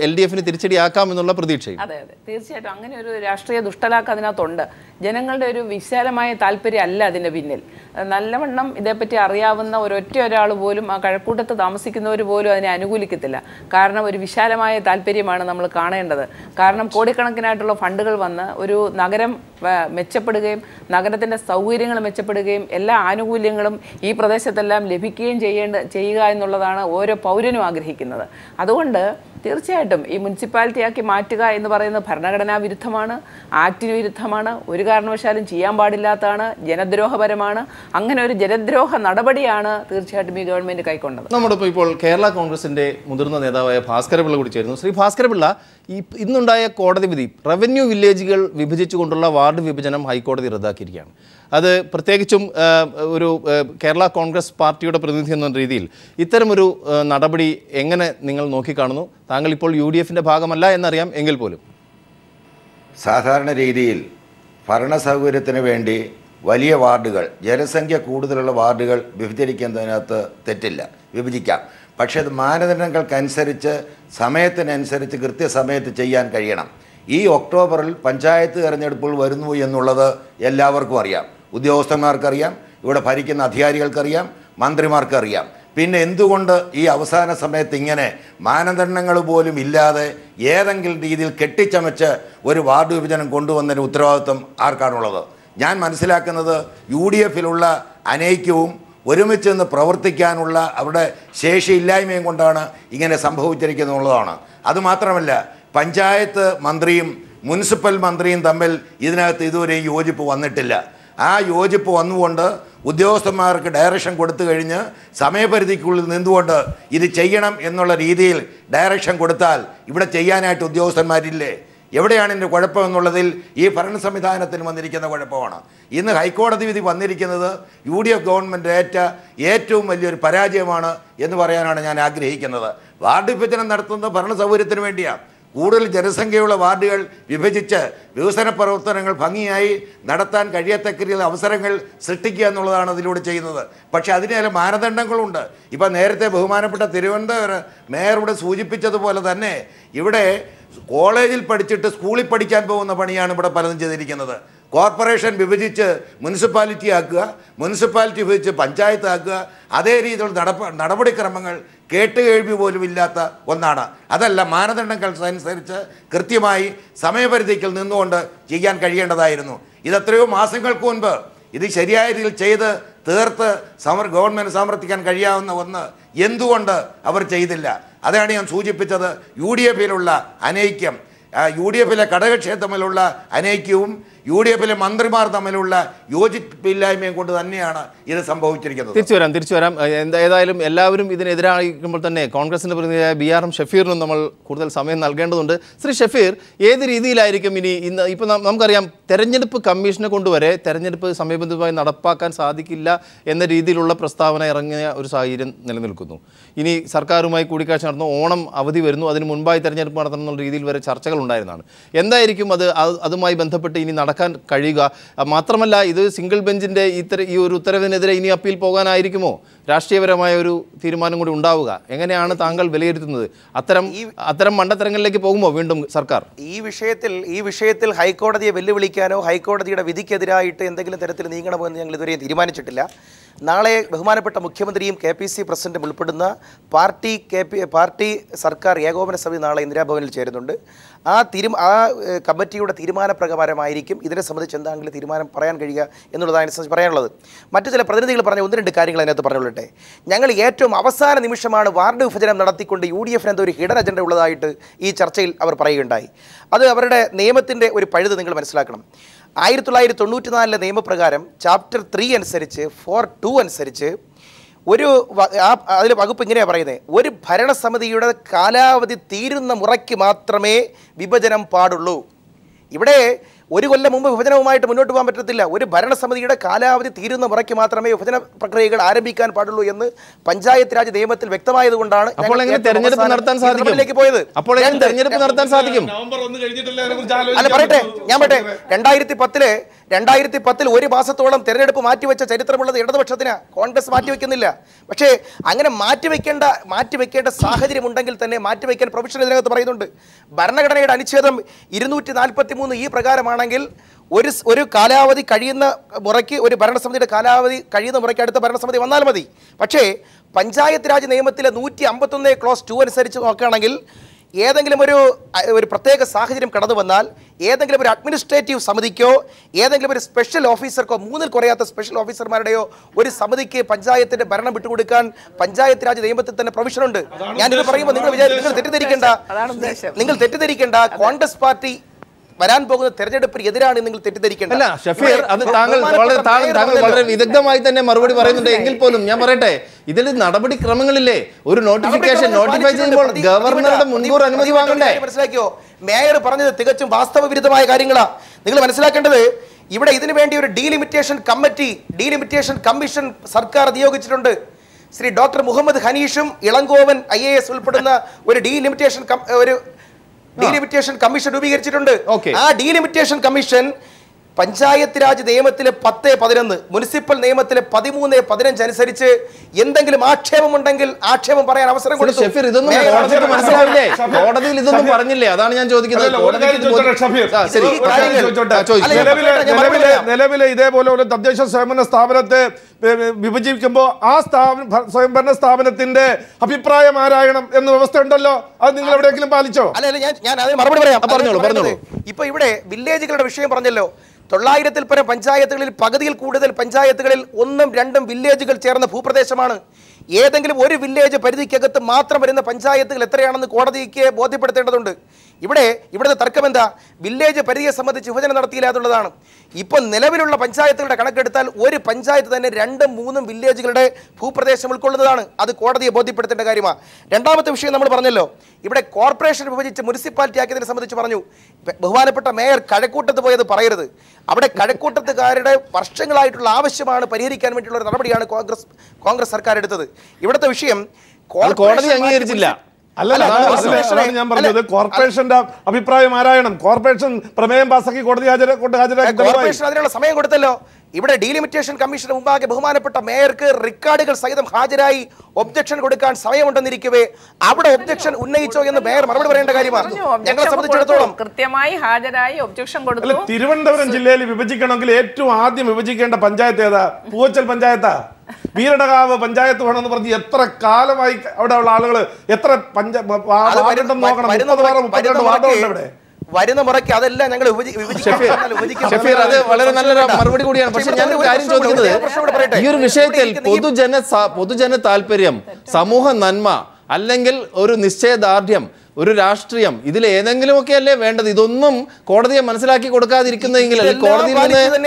LDFന് തിരിച്ചടിയാക്കാമെന്നുള്ള പ്രതീക്ഷയും. അതെ, തീർച്ചയായിട്ടും അങ്ങനെ ഒരു രാഷ്ട്രീയ ദുഷ്ടലാക്ക് അതിനകത്തുണ്ട്. ജനങ്ങളുടെ ഒരു വിശാലമായ താല്പര്യം അല്ല അതിൻ്റെ പിന്നിൽ. നല്ലവണ്ണം ഇതേപ്പറ്റി അറിയാവുന്ന ഒരാൾ പോലും, ആ കഴക്കൂട്ടത്ത് താമസിക്കുന്നവർ പോലും അതിനെ അനുകൂലിക്കത്തില്ല. കാരണം ഒരു വിശാലമായ താല്പര്യമാണ് നമ്മൾ കാണേണ്ടത്. കാരണം കോടിക്കണക്കിനായിട്ടുള്ള ഫണ്ടുകൾ വന്ന് ഒരു നഗരം മെച്ചപ്പെടുകയും നഗരത്തിൻ്റെ സൗകര്യങ്ങൾ മെച്ചപ്പെടുകയും എല്ലാ ആനുകൂല്യങ്ങളും ഈ പ്രദേശത്തെല്ലാം ലഭിക്കുകയും ചെയ്യുക എന്നുള്ളതാണ് ഓരോ പൗരനും ആഗ്രഹിക്കുന്നത്. അതുകൊണ്ട് തീർച്ചയായിട്ടും ഈ മുനിസിപ്പാലിറ്റിയാക്കി മാറ്റുക എന്ന് പറയുന്നത് ഭരണഘടനാ വിരുദ്ധമാണ്, ആക്ടിന് വിരുദ്ധമാണ്, ഒരു കാരണവശാലും ചെയ്യാൻ പാടില്ലാത്തതാണ്, ജനദ്രോഹപരമാണ്. അങ്ങനെ ഒരു ജനദ്രോഹ നടപടിയാണ് തീർച്ചയായിട്ടും ഈ ഗവൺമെൻറ് കൈക്കൊണ്ടത്. നമ്മളിപ്പോൾ ഇപ്പോൾ കേരള കോൺഗ്രസിൻ്റെ മുതിർന്ന നേതാവായ ഭാസ്കരപിള്ള കൂടി ചേരുന്നു. ശ്രീ ഭാസ്കരപിള്ള, ഇന്നുണ്ടായ കോടതി വിധി റവന്യൂ വില്ലേജുകൾ വിഭജിച്ചുകൊണ്ടുള്ള വാർഡ് വിഭജനം ഹൈക്കോടതി റദ്ദാക്കിയിരിക്കുകയാണ്. അത് പ്രത്യേകിച്ചും ഒരു കേരള കോൺഗ്രസ് പാർട്ടിയുടെ പ്രതിനിധി എന്ന രീതിയിൽ ഇത്തരമൊരു നടപടി എങ്ങനെ നിങ്ങൾ നോക്കിക്കാണുന്നു? താങ്കൾ ഇപ്പോൾ UDFൻ്റെ ഭാഗമല്ല എന്നറിയാം, എങ്കിൽ പോലും സാധാരണ രീതിയിൽ ഭരണ സൗകര്യത്തിന് വേണ്ടി വലിയ വാർഡുകൾ, ജനസംഖ്യ കൂടുതലുള്ള വാർഡുകൾ വിഭജിക്കുന്നതിനകത്ത് തെറ്റില്ല, വിഭജിക്കാം. പക്ഷേ അത് മാനദണ്ഡങ്ങൾക്കനുസരിച്ച് സമയത്തിനനുസരിച്ച് കൃത്യസമയത്ത് ചെയ്യാൻ കഴിയണം. ഈ ഒക്ടോബറിൽ പഞ്ചായത്ത് തെരഞ്ഞെടുപ്പുകൾ വരുന്നു എന്നുള്ളത് എല്ലാവർക്കും അറിയാം. ഉദ്യോഗസ്ഥന്മാർക്കറിയാം, ഇവിടെ ഭരിക്കുന്ന അധികാരികൾക്കറിയാം, മന്ത്രിമാർക്കറിയാം. പിന്നെ എന്തുകൊണ്ട് ഈ അവസാന സമയത്ത് ഇങ്ങനെ മാനദണ്ഡങ്ങൾ പോലും ഇല്ലാതെ ഏതെങ്കിലും രീതിയിൽ കെട്ടിച്ചമച്ച് ഒരു വാർഡ് വിഭജനം കൊണ്ടുവന്നതിന് ഉത്തരവാദിത്വം ആർക്കാണുള്ളത്? ഞാൻ മനസ്സിലാക്കുന്നത് UDFിലുള്ള അനൈക്യവും ഒരുമിച്ച് നിന്ന് പ്രവർത്തിക്കാനുള്ള അവരുടെ ശേഷിയില്ലായ്മയും കൊണ്ടാണ് ഇങ്ങനെ സംഭവിച്ചിരിക്കുന്നുള്ളതാണ്. അതുമാത്രമല്ല, പഞ്ചായത്ത് മന്ത്രിയും മുനിസിപ്പൽ മന്ത്രിയും തമ്മിൽ ഇതിനകത്ത് ഇതുവരെ യോജിപ്പ് വന്നിട്ടില്ല. ആ യോജിപ്പ് വന്നുകൊണ്ട് ഉദ്യോഗസ്ഥന്മാർക്ക് ഡയറക്ഷൻ കൊടുത്തു കഴിഞ്ഞ് സമയപരിധിക്കുള്ളിൽ നിന്നുകൊണ്ട് ഇത് ചെയ്യണം എന്നുള്ള രീതിയിൽ ഡയറക്ഷൻ കൊടുത്താൽ ഇവിടെ ചെയ്യാനായിട്ട് ഉദ്യോഗസ്ഥന്മാരില്ലേ? എവിടെയാണ് എൻ്റെ കുഴപ്പമെന്നുള്ളതിൽ ഈ ഭരണ സംവിധാനത്തിന് വന്നിരിക്കുന്ന കുഴപ്പമാണ്. ഇന്ന് ഹൈക്കോടതി വിധി വന്നിരിക്കുന്നത് UDF ഗവൺമെൻറ് ഏറ്റവും വലിയൊരു പരാജയമാണ് എന്ന് പറയാനാണ് ഞാൻ ആഗ്രഹിക്കുന്നത്. വാർഡ് വിഭജനം നടത്തുന്നത് ഭരണ സൗകര്യത്തിന് വേണ്ടിയാണ്. കൂടുതൽ ജനസംഖ്യയുള്ള വാർഡുകൾ വിഭജിച്ച് വികസന പ്രവർത്തനങ്ങൾ ഭംഗിയായി നടത്താൻ കഴിയത്തക്ക രീതിയിൽ അവസരങ്ങൾ സൃഷ്ടിക്കുക എന്നുള്ളതാണ് അതിലൂടെ ചെയ്യുന്നത്. പക്ഷേ അതിന് ചില മാനദണ്ഡങ്ങളുണ്ട്. ഇപ്പം നേരത്തെ ബഹുമാനപ്പെട്ട തിരുവനന്തപുരം മേയർ ഇവിടെ സൂചിപ്പിച്ചതുപോലെ തന്നെ ഇവിടെ കോളേജിൽ പഠിച്ചിട്ട് സ്കൂളിൽ പഠിക്കാൻ പോകുന്ന പണിയാണ് ഇവിടെ പലതും ചെയ്തിരിക്കുന്നത്. കോർപ്പറേഷൻ വിഭജിച്ച് മുനിസിപ്പാലിറ്റി ആക്കുക, മുനിസിപ്പാലിറ്റി വിഭജിച്ച് പഞ്ചായത്ത് ആക്കുക, അതേ രീതിയിലുള്ള നടപടിക്രമങ്ങൾ കേട്ടുകേൾവി പോലും ഇല്ലാത്ത ഒന്നാണ്. അതല്ല, മാനദണ്ഡങ്ങൾക്കനുസരിച്ച് കൃത്യമായി സമയപരിധിയിൽ നിന്നുകൊണ്ട് ചെയ്യാൻ കഴിയേണ്ടതായിരുന്നു. ഇതെത്രയോ മാസങ്ങൾക്ക് മുൻപ് ഇത് ശരിയായ രീതിയിൽ ചെയ്ത് തീർത്ത് ഗവൺമെൻറ് സമർത്ഥിക്കാൻ കഴിയാവുന്ന ഒന്ന് എന്തുകൊണ്ട് അവർ ചെയ്തില്ല? അതാണ് ഞാൻ സൂചിപ്പിച്ചത്. UDF-ലുള്ള അനൈക്യം, UDF-ലെ ഘടകകക്ഷികൾ തമ്മിലുള്ള അനൈക്യവും UDF-ലെ മന്ത്രിമാർ തമ്മിലുള്ള യോജിപ്പില്ലായ്മയും കൊണ്ട് തന്നെയാണ് ഇത് സംഭവിച്ചിരിക്കുന്നത്. തിരിച്ചു വരാം. ഏതായാലും എല്ലാവരും ഇതിനെതിരായിരിക്കുമ്പോൾ തന്നെ കോൺഗ്രസിൻ്റെ പ്രതിനിധിയായ BRM ഷഫീറിനും നമ്മൾ കൂടുതൽ സമയം നൽകേണ്ടതുണ്ട്. ശ്രീ ഷഫീർ, ഏത് രീതിയിലായിരിക്കും ഇന്ന് ഇപ്പോൾ നമുക്കറിയാം തെരഞ്ഞെടുപ്പ് കമ്മീഷനെ കൊണ്ടുവരെ തെരഞ്ഞെടുപ്പ് സമയബന്ധിതമായി നടപ്പാക്കാൻ സാധിക്കില്ല എന്ന രീതിയിലുള്ള പ്രസ്താവന ഇറങ്ങിയ ഒരു സാഹചര്യം നിലനിൽക്കുന്നു. ഇനി സർക്കാരുമായി കൂടിക്കാഴ്ച നടന്നു, ഓണം അവധി വരുന്നു, അതിന് മുൻപായി തെരഞ്ഞെടുപ്പ് നടത്തണം എന്നുള്ള രീതിയിൽ വരെ ചർച്ചകൾ ഉണ്ടായിരുന്നതാണ്. എന്തായിരിക്കും അതുമായി ബന്ധപ്പെട്ട് ഇനി നടക്കാൻ കഴിയുക? മാത്രമല്ല, ഇത് സിംഗിൾ ബെഞ്ചിൻ്റെ ഈ ഒരു ഉത്തരവിനെതിരെ ഇനി അപ്പീൽ പോകാനായിരിക്കുമോ രാഷ്ട്രീയപരമായ ഒരു തീരുമാനം കൂടി ഉണ്ടാവുക? എങ്ങനെയാണ് താങ്കൾ വിലയിരുത്തുന്നത്? അത്തരം മണ്ടത്തരങ്ങളിലേക്ക് പോകുമോ വീണ്ടും സർക്കാർ? ഈ വിഷയത്തിൽ ഹൈക്കോടതിയെ വെല്ലുവിളിക്കാനോ ഹൈക്കോടതിയുടെ വിധിക്കെതിരായിട്ട് എന്തെങ്കിലും തരത്തിൽ നീങ്ങണമോ എന്ന് ഞങ്ങൾ ഇതുവരെയും തീരുമാനിച്ചിട്ടില്ല. നാളെ ബഹുമാനപ്പെട്ട മുഖ്യമന്ത്രിയും KPC പ്രസിഡന്റും ഉൾപ്പെടുന്ന പാർട്ടി സർക്കാർ ഏകോപന സമിതി നാളെ ഇന്ദിരാഭവനിൽ ചേരുന്നുണ്ട്. ആ കമ്മിറ്റിയുടെ തീരുമാനപ്രകാരമായിരിക്കും ഇതിനെ സംബന്ധിച്ച് എന്താണെങ്കിലും തീരുമാനം പറയാൻ കഴിയുക എന്നുള്ളതനുസരിച്ച് പറയാനുള്ളത്. മറ്റു ചില പ്രതിനിധികൾ പറഞ്ഞ 1-2 കാര്യങ്ങൾ അതിനകത്ത് പറഞ്ഞുകൊള്ളട്ടെ. ഞങ്ങൾ ഏറ്റവും അവസാന നിമിഷമാണ് വാർഡ് വിഭജനം നടത്തിക്കൊണ്ട് UDF-ന് എന്തോ ഒരു ഹിഡൻ അജണ്ട ഉള്ളതായിട്ട് ഈ ചർച്ചയിൽ അവർ പറയുകയുണ്ടായി. അത് അവരുടെ നിയമത്തിൻ്റെ ഒരു പഴുത് നിങ്ങൾ മനസ്സിലാക്കണം. 1994 നിയമപ്രകാരം ചാപ്റ്റർ 3 അനുസരിച്ച് 4(2) അനുസരിച്ച് അതിൽ വകുപ്പ് ഇങ്ങനെയാണ് പറയുന്നത്: ഒരു ഭരണസമിതിയുടെ കാലാവധി തീരുന്ന മുറയ്ക്ക് മാത്രമേ വിഭജനം പാടുള്ളൂ. ഇവിടെ ഒരു കൊല്ലം മുമ്പ് വിഭജനവുമായിട്ട് മുന്നോട്ട് പോകാൻ പറ്റത്തില്ല. ഒരു ഭരണസമിതിയുടെ കാലാവധി തീരുന്ന മുറയ്ക്ക് മാത്രമേ വിഭജന പ്രക്രിയകൾ ആരംഭിക്കാൻ പാടുള്ളൂ എന്ന് പഞ്ചായത്ത് രാജ് നിയമത്തിൽ വ്യക്തമായതുകൊണ്ടാണ് തെരഞ്ഞെടുപ്പ് നടത്താൻ സാധിക്കും. അല്ല, പറയട്ടെ, ഞാൻ പറയട്ടെ. 2010 ഒരു മാസത്തോളം തെരഞ്ഞെടുപ്പ് മാറ്റിവെച്ച ചരിത്രമുള്ളത് ഇടതുപക്ഷത്തിന്. കോൺഗ്രസ് മാറ്റിവെക്കുന്നില്ല. പക്ഷേ അങ്ങനെ മാറ്റിവെക്കേണ്ട സാഹചര്യം ഉണ്ടെങ്കിൽ തന്നെ മാറ്റിവെക്കാൻ പ്രൊവിഷൻ ഇതിനകത്ത് പറയുന്നുണ്ട്. ഭരണഘടനയുടെ അനുച്ഛേദം 243 ഈ പ്രകാരമാണെങ്കിൽ ഒരു കാലാവധി കഴിയുന്ന മുറയ്ക്ക്, ഒരു ഭരണസമിതിയുടെ കാലാവധി കഴിയുന്ന മുറയ്ക്ക് അടുത്ത ഭരണസമിതി വന്നാൽ മതി. പക്ഷേ പഞ്ചായത്ത് രാജ് നിയമത്തിലെ 151 ക്ലോസ് 2 അനുസരിച്ച് നോക്കുകയാണെങ്കിൽ ഏതെങ്കിലും ഒരു പ്രത്യേക സാഹചര്യം കടന്നു വന്നാൽ ഏതെങ്കിലും ഒരു അഡ്മിനിസ്ട്രേറ്റീവ് സമിതിക്കോ ഏതെങ്കിലും ഒരു സ്പെഷ്യൽ ഓഫീസർക്കോ 3-ൽ കുറയാത്ത സ്പെഷ്യൽ ഓഫീസർമാരുടെയോ ഒരു സമിതിക്ക് പഞ്ചായത്തിന്റെ ഭരണം വിട്ടുകൊടുക്കാൻ പഞ്ചായത്ത് രാജ് നിയമത്തിൽ തന്നെ പ്രൊവിഷനുണ്ട്. ഞാനിത് പറയുമ്പോൾ നിങ്ങൾ തെറ്റിദ്ധരിക്കേണ്ട. കോൺഗ്രസ് പാർട്ടി വരാൻ പോകുന്ന തെരഞ്ഞെടുപ്പിന് എതിരാണ് നിങ്ങൾ തെറ്റിദ്ധരിക്കേണ്ടത്. അല്ല ഷഫീർ, അത് താങ്കൾ വളരെ വിദഗ്ധമായി തന്നെ മറുപടി പറയുന്നുണ്ട്. എങ്കിൽ പോലും ഞാൻ പറയട്ടെ, ഇതിൽ നടപടിക്രമങ്ങളില്ലേ? ഒരു നോട്ടിഫൈ ചെയ്യുമ്പോൾ ഗവർണറുടെ മുൻകൂർ അനുമതി വാങ്ങണ്ടേ? മനസ്സിലാക്കിയോ? മേയർ പറഞ്ഞത് തികച്ചും വാസ്തവ വിരുദ്ധമായ കാര്യങ്ങളാണ്. നിങ്ങൾ മനസ്സിലാക്കേണ്ടത്, ഇവിടെ ഇതിനു വേണ്ടി ഒരു ഡീലിമിറ്റേഷൻ കമ്മീഷൻ സർക്കാർ നിയോഗിച്ചിട്ടുണ്ട്. ശ്രീ ഡോക്ടർ മുഹമ്മദ് ഹനീഷും ഇളങ്കോവൻ IAS ഉൾപ്പെടുന്ന ഒരു ഡീലിമിറ്റേഷൻ കമ്മീഷൻ രൂപീകരിച്ചിട്ടുണ്ട്. ആ ഡീലിമിറ്റേഷൻ കമ്മീഷൻ പഞ്ചായത്ത് രാജ് നിയമത്തിലെ 10-11, മുനിസിപ്പൽ നിയമത്തിലെ 13-15 അനുസരിച്ച് എന്തെങ്കിലും ആക്ഷേപമുണ്ടെങ്കിൽ ആക്ഷേപം പറയാൻ അവസരം കൊടുത്തു. കോടതിയിൽ ഇതൊന്നും പറഞ്ഞില്ലേ? അതാണ് ഞാൻ ചോദിക്കുന്നത്. നിലവിലെ ഇതേപോലെ ഒരു തദ്ദേശ സ്വയംഭരണ സ്ഥാപനത്തെ വിഭജിക്കുമ്പോൾ ആ സ്വയംഭരണ സ്ഥാപനത്തിന്റെ അഭിപ്രായം ആരായണം എന്ന വ്യവസ്ഥ ഉണ്ടല്ലോ. അത് നിങ്ങൾ എവിടെയെങ്കിലും പാലിച്ചോ? അല്ല, ഞാൻ അതിന് മറുപടി പറയാം. പറഞ്ഞോളൂ. ഇപ്പൊ ഇവിടെ വില്ലേജുകളുടെ വിഷയം പറഞ്ഞല്ലോ. 900-ൽ പരം പഞ്ചായത്തുകളിൽ പകുതിയിൽ കൂടുതൽ പഞ്ചായത്തുകളിൽ 1-2 വില്ലേജുകൾ ചേർന്ന ഭൂപ്രദേശമാണ്. ഏതെങ്കിലും ഒരു വില്ലേജ് പരിധിക്കകത്ത് മാത്രം വരുന്ന പഞ്ചായത്തുകൾ എത്രയാണെന്ന് കോടതിക്ക് ബോധ്യപ്പെടുത്തേണ്ടതുണ്ട്. ഇവിടുത്തെ തർക്കം എന്താ? വില്ലേജ് പരിധിയെ സംബന്ധിച്ച് വിഭജനം നടത്തിയില്ല എന്നുള്ളതാണ്. ഇപ്പോൾ നിലവിലുള്ള പഞ്ചായത്തുകളുടെ കണക്കെടുത്താൽ ഒരു പഞ്ചായത്ത് തന്നെ 2-3 വില്ലേജുകളുടെ ഭൂപ്രദേശം ഉൾക്കൊള്ളുന്നതാണ്. അത് കോടതിയെ ബോധ്യപ്പെടുത്തേണ്ട കാര്യമാണ്. രണ്ടാമത്തെ വിഷയം നമ്മൾ പറഞ്ഞല്ലോ, ഇവിടെ കോർപ്പറേഷൻ വിഭജിച്ച് മുനിസിപ്പാലിറ്റി ആക്കിയതിനെ സംബന്ധിച്ച് പറഞ്ഞു. ബഹുമാനപ്പെട്ട മേയർ കഴക്കൂട്ടത്ത് പോയത് പറയരുത്. അവിടെ കഴക്കൂട്ടത്തുകാരുടെ വർഷങ്ങളായിട്ടുള്ള ആവശ്യമാണ് പരിഹരിക്കാൻ വേണ്ടിയുള്ള ഒരു നടപടിയാണ് കോൺഗ്രസ് സർക്കാർ എടുത്തത്. ഇവിടുത്തെ വിഷയം കോടതി അംഗീകരിച്ചില്ല. ഞാൻ പറഞ്ഞത് കോർപ്പറേഷന്റെ അഭിപ്രായം ആരായണം. കോർപ്പറേഷൻ പ്രമേയം പാസാക്കി കോടതി ഹാജരാക്കി. കോർപ്പറേഷൻ അതിനുള്ള സമയം കൊടുത്തല്ലോ. ഇവിടെ ഡീലിമിറ്റേഷൻ കമ്മീഷന് മുമ്പാകെ ബഹുമാനപ്പെട്ട മേയർക്ക് റെക്കോർഡുകൾ സഹിതം ഹാജരായി ഒബ്ജക്ഷൻ കൊടുക്കാൻ സമയമുണ്ടെന്നിരിക്കവേ അവിടെ ഒബ്ജക്ഷൻ ഉന്നയിച്ചോ എന്ന് മേയർ മറുപടി പറയേണ്ട കാര്യമാണ്. ഞങ്ങളെ സംബന്ധിച്ചിടത്തോളം കൃത്യമായി ഹാജരായി ഒബ്ജക്ഷൻ കൊടുത്തു. തിരുവനന്തപുരം ജില്ലയിൽ വിഭജിക്കണമെങ്കിൽ ഏറ്റവും ആദ്യം വിഭജിക്കേണ്ട പഞ്ചായത്ത് ഏതാ? പൂവച്ചൽ പഞ്ചായത്താ. വീരടകാവ് പഞ്ചായത്ത് വേണമെന്ന് പറഞ്ഞ് എത്ര കാലമായി അവിടെ ഉള്ള ആളുകൾ എത്ര വരുന്ന മുറയ്ക്ക് അതെല്ലാം ഞങ്ങൾ അത് വളരെ നല്ലൊരു മറുപടി കൂടിയാണ്. പക്ഷെ ഞാൻ കാര്യം ചോദിക്കുന്നത്, ഈ ഒരു വിഷയത്തിൽ പൊതുജന താല്പര്യം, സമൂഹ നന്മ, അല്ലെങ്കിൽ ഒരു നിശ്ചയദാർഢ്യം, ഒരു രാഷ്ട്രീയം, ഇതിൽ ഏതെങ്കിലുമൊക്കെ അല്ലേ വേണ്ടത്? ഇതൊന്നും കോടതിയെ മനസ്സിലാക്കി കൊടുക്കാതിരിക്കുന്നെങ്കിൽ കോടതിയിൽ നിന്ന്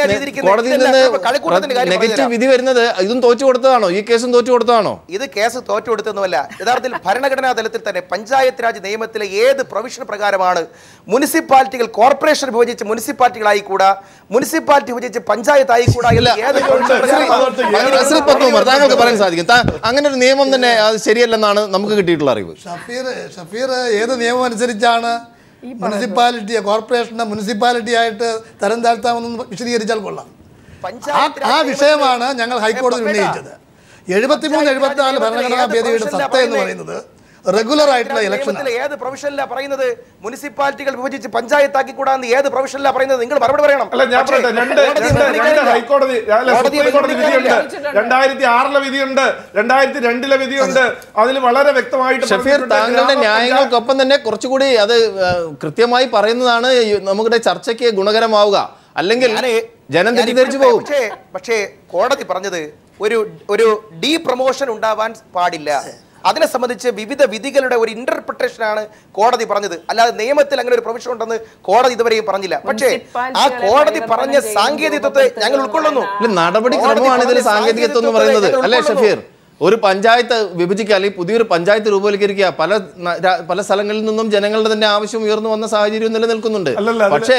നെഗറ്റീവ് വിധി വരുന്നത് ഇതും തോറ്റു കൊടുത്തതാണോ? ഈ കേസും തോറ്റു കൊടുത്തതാണോ? ഇത് കേസ് തോറ്റു കൊടുത്തതുമല്ല. യഥാർത്ഥത്തിൽ ഭരണഘടനാ തലത്തിൽ തന്നെ പഞ്ചായത്ത് രാജ് നിയമത്തിലെ ഏത് പ്രൊവിഷൻ പ്രകാരമാണ് മുനിസിപ്പാലിറ്റികൾ കോർപ്പറേഷൻ വിഭജിച്ച് മുനിസിപ്പാലിറ്റികളായി കൂടാ, മുനിസിപ്പാലിറ്റി വിഭജിച്ച് പഞ്ചായത്ത് ആയിക്കൂടാ? താങ്കൾക്ക് പറയാൻ സാധിക്കും അങ്ങനെ ഒരു നിയമം തന്നെ അത് ശരിയല്ലെന്നാണ് നമുക്ക് കിട്ടിയിട്ടുള്ള അറിവ്. ഷഫീർ ഏത് നിയമം അനുസരിച്ചാണ് മുനിസിപ്പാലിറ്റിയെ കോർപ്പറേഷനെ മുനിസിപ്പാലിറ്റി ആയിട്ട് തരം താഴ്ത്താമെന്ന് വിശദീകരിച്ചാൽ കൊള്ളാം. ആ വിഷയമാണ് ഞങ്ങൾ ഹൈക്കോടതിയിൽ ഉന്നയിച്ചത്. 73-74 ഭരണഘടനാ ഭേദഗതിയുടെ സത്ത എന്ന് പറയുന്നത് റെഗുലർ ആയിട്ടുള്ള ഇലക്ഷൻ. ഏത് പ്രൊവിഷനിലാണ് പറയുന്നത് മുനിസിപ്പാലിറ്റികൾ വിഭജിച്ച് പഞ്ചായത്താക്കി കൂടാന്ന്? ഏത് പ്രൊവിഷനിലാണ് പറയുന്നത്? നിങ്ങൾ മറുപടി പറയണം. അല്ല, ഞാൻ പറയട്ടെ, രണ്ട് ഹൈക്കോടതി വിധിയുണ്ട്. 2006 വിധിയുണ്ട്, 2002 വിധിയുണ്ട്. അതിൽ വളരെ വ്യക്തമായിട്ട് ഷഫീർ, താങ്കളുടെ ന്യായങ്ങൾക്കൊപ്പം തന്നെ കുറച്ചുകൂടി അത് കൃത്യമായി പറയുന്നതാണ് നമ്മുടെ ചർച്ചയ്ക്ക് ഗുണകരമാവുക. അല്ലെങ്കിൽ ജനം തെറ്റിദ്ധരിച്ചു പോകും. പക്ഷേ കോടതി പറഞ്ഞത് ഒരു ഡീ പ്രൊമോഷൻ ഉണ്ടാവാൻ പാടില്ല. അതിനെ സംബന്ധിച്ച് വിവിധ വിധികളുടെ ഒരു ഇന്റർപ്രിട്ടേഷനാണ് കോടതി പറഞ്ഞത്. അല്ലാതെ നിയമത്തിൽ അങ്ങനെ ഒരു പ്രൊവിഷൻ ഉണ്ടെന്ന് കോടതി ഇതുവരെയും പറഞ്ഞില്ല. പക്ഷേ ആ കോടതി പറഞ്ഞ സാങ്കേതികത്വത്തെ ഞങ്ങൾ ഉൾക്കൊള്ളുന്നു. നടപടിക്രമമാണ് ഇതിൽ സാങ്കേതികത്വം എന്ന് പറയുന്നത്, അല്ലേ ഷഫീർ? ഒരു പഞ്ചായത്ത് വിഭജിക്കുക, അല്ലെങ്കിൽ പുതിയൊരു പഞ്ചായത്ത് രൂപവൽക്കരിക്കുക, പല സ്ഥലങ്ങളിൽ നിന്നും ജനങ്ങളുടെ തന്നെ ആവശ്യം ഉയർന്നു വന്ന സാഹചര്യം നിലനിൽക്കുന്നുണ്ട്. പക്ഷേ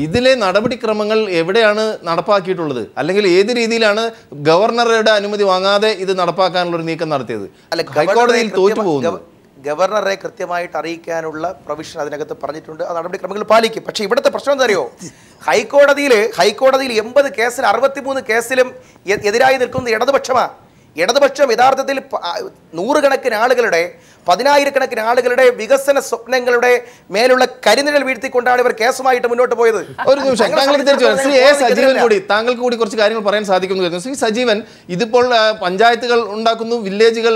ഇതിലെ നടപടിക്രമങ്ങൾ എവിടെയാണ് നടപ്പാക്കിയിട്ടുള്ളത്? അല്ലെങ്കിൽ ഏത് രീതിയിലാണ് ഗവർണറുടെ അനുമതി വാങ്ങാതെ ഇത് നടപ്പാക്കാനുള്ള ഒരു നീക്കം നടത്തിയത്? ഹൈക്കോടതിയിൽ തോറ്റുപോകുന്നു. ഗവർണറെ കൃത്യമായിട്ട് അറിയിക്കാനുള്ള പ്രൊവിഷൻ അതിനകത്ത് പറഞ്ഞിട്ടുണ്ട്. ആ നടപടിക്രമങ്ങൾ പാലിക്കും. പക്ഷേ ഇവിടുത്തെ പ്രശ്നം എന്താ അറിയോ? ഹൈക്കോടതിയിൽ 80 കേസിൽ 63 കേസിലും എതിരായി നിൽക്കുന്നത് ഇടതുപക്ഷമാണ്. ഇടതുപക്ഷം യഥാർത്ഥത്തിൽ നൂറുകണക്കിന് ആളുകളുടെ, 10,000-കണക്കിന് ആളുകളുടെ വികസന സ്വപ്നങ്ങളുടെ മേലുള്ള കരിനിഴൽ വീഴ്ത്തിക്കൊണ്ടാണ് ഇവർ കേസുമായിട്ട് മുന്നോട്ട് പോയത്. ഒരു നിമിഷം, താങ്കൾക്ക് കൂടി കുറച്ച് കാര്യങ്ങൾ പറയാൻ സാധിക്കുന്നു. ശ്രീ സജീവൻ, ഇതിപ്പോൾ പഞ്ചായത്തുകൾ ഉണ്ടാക്കുന്നു, വില്ലേജുകൾ,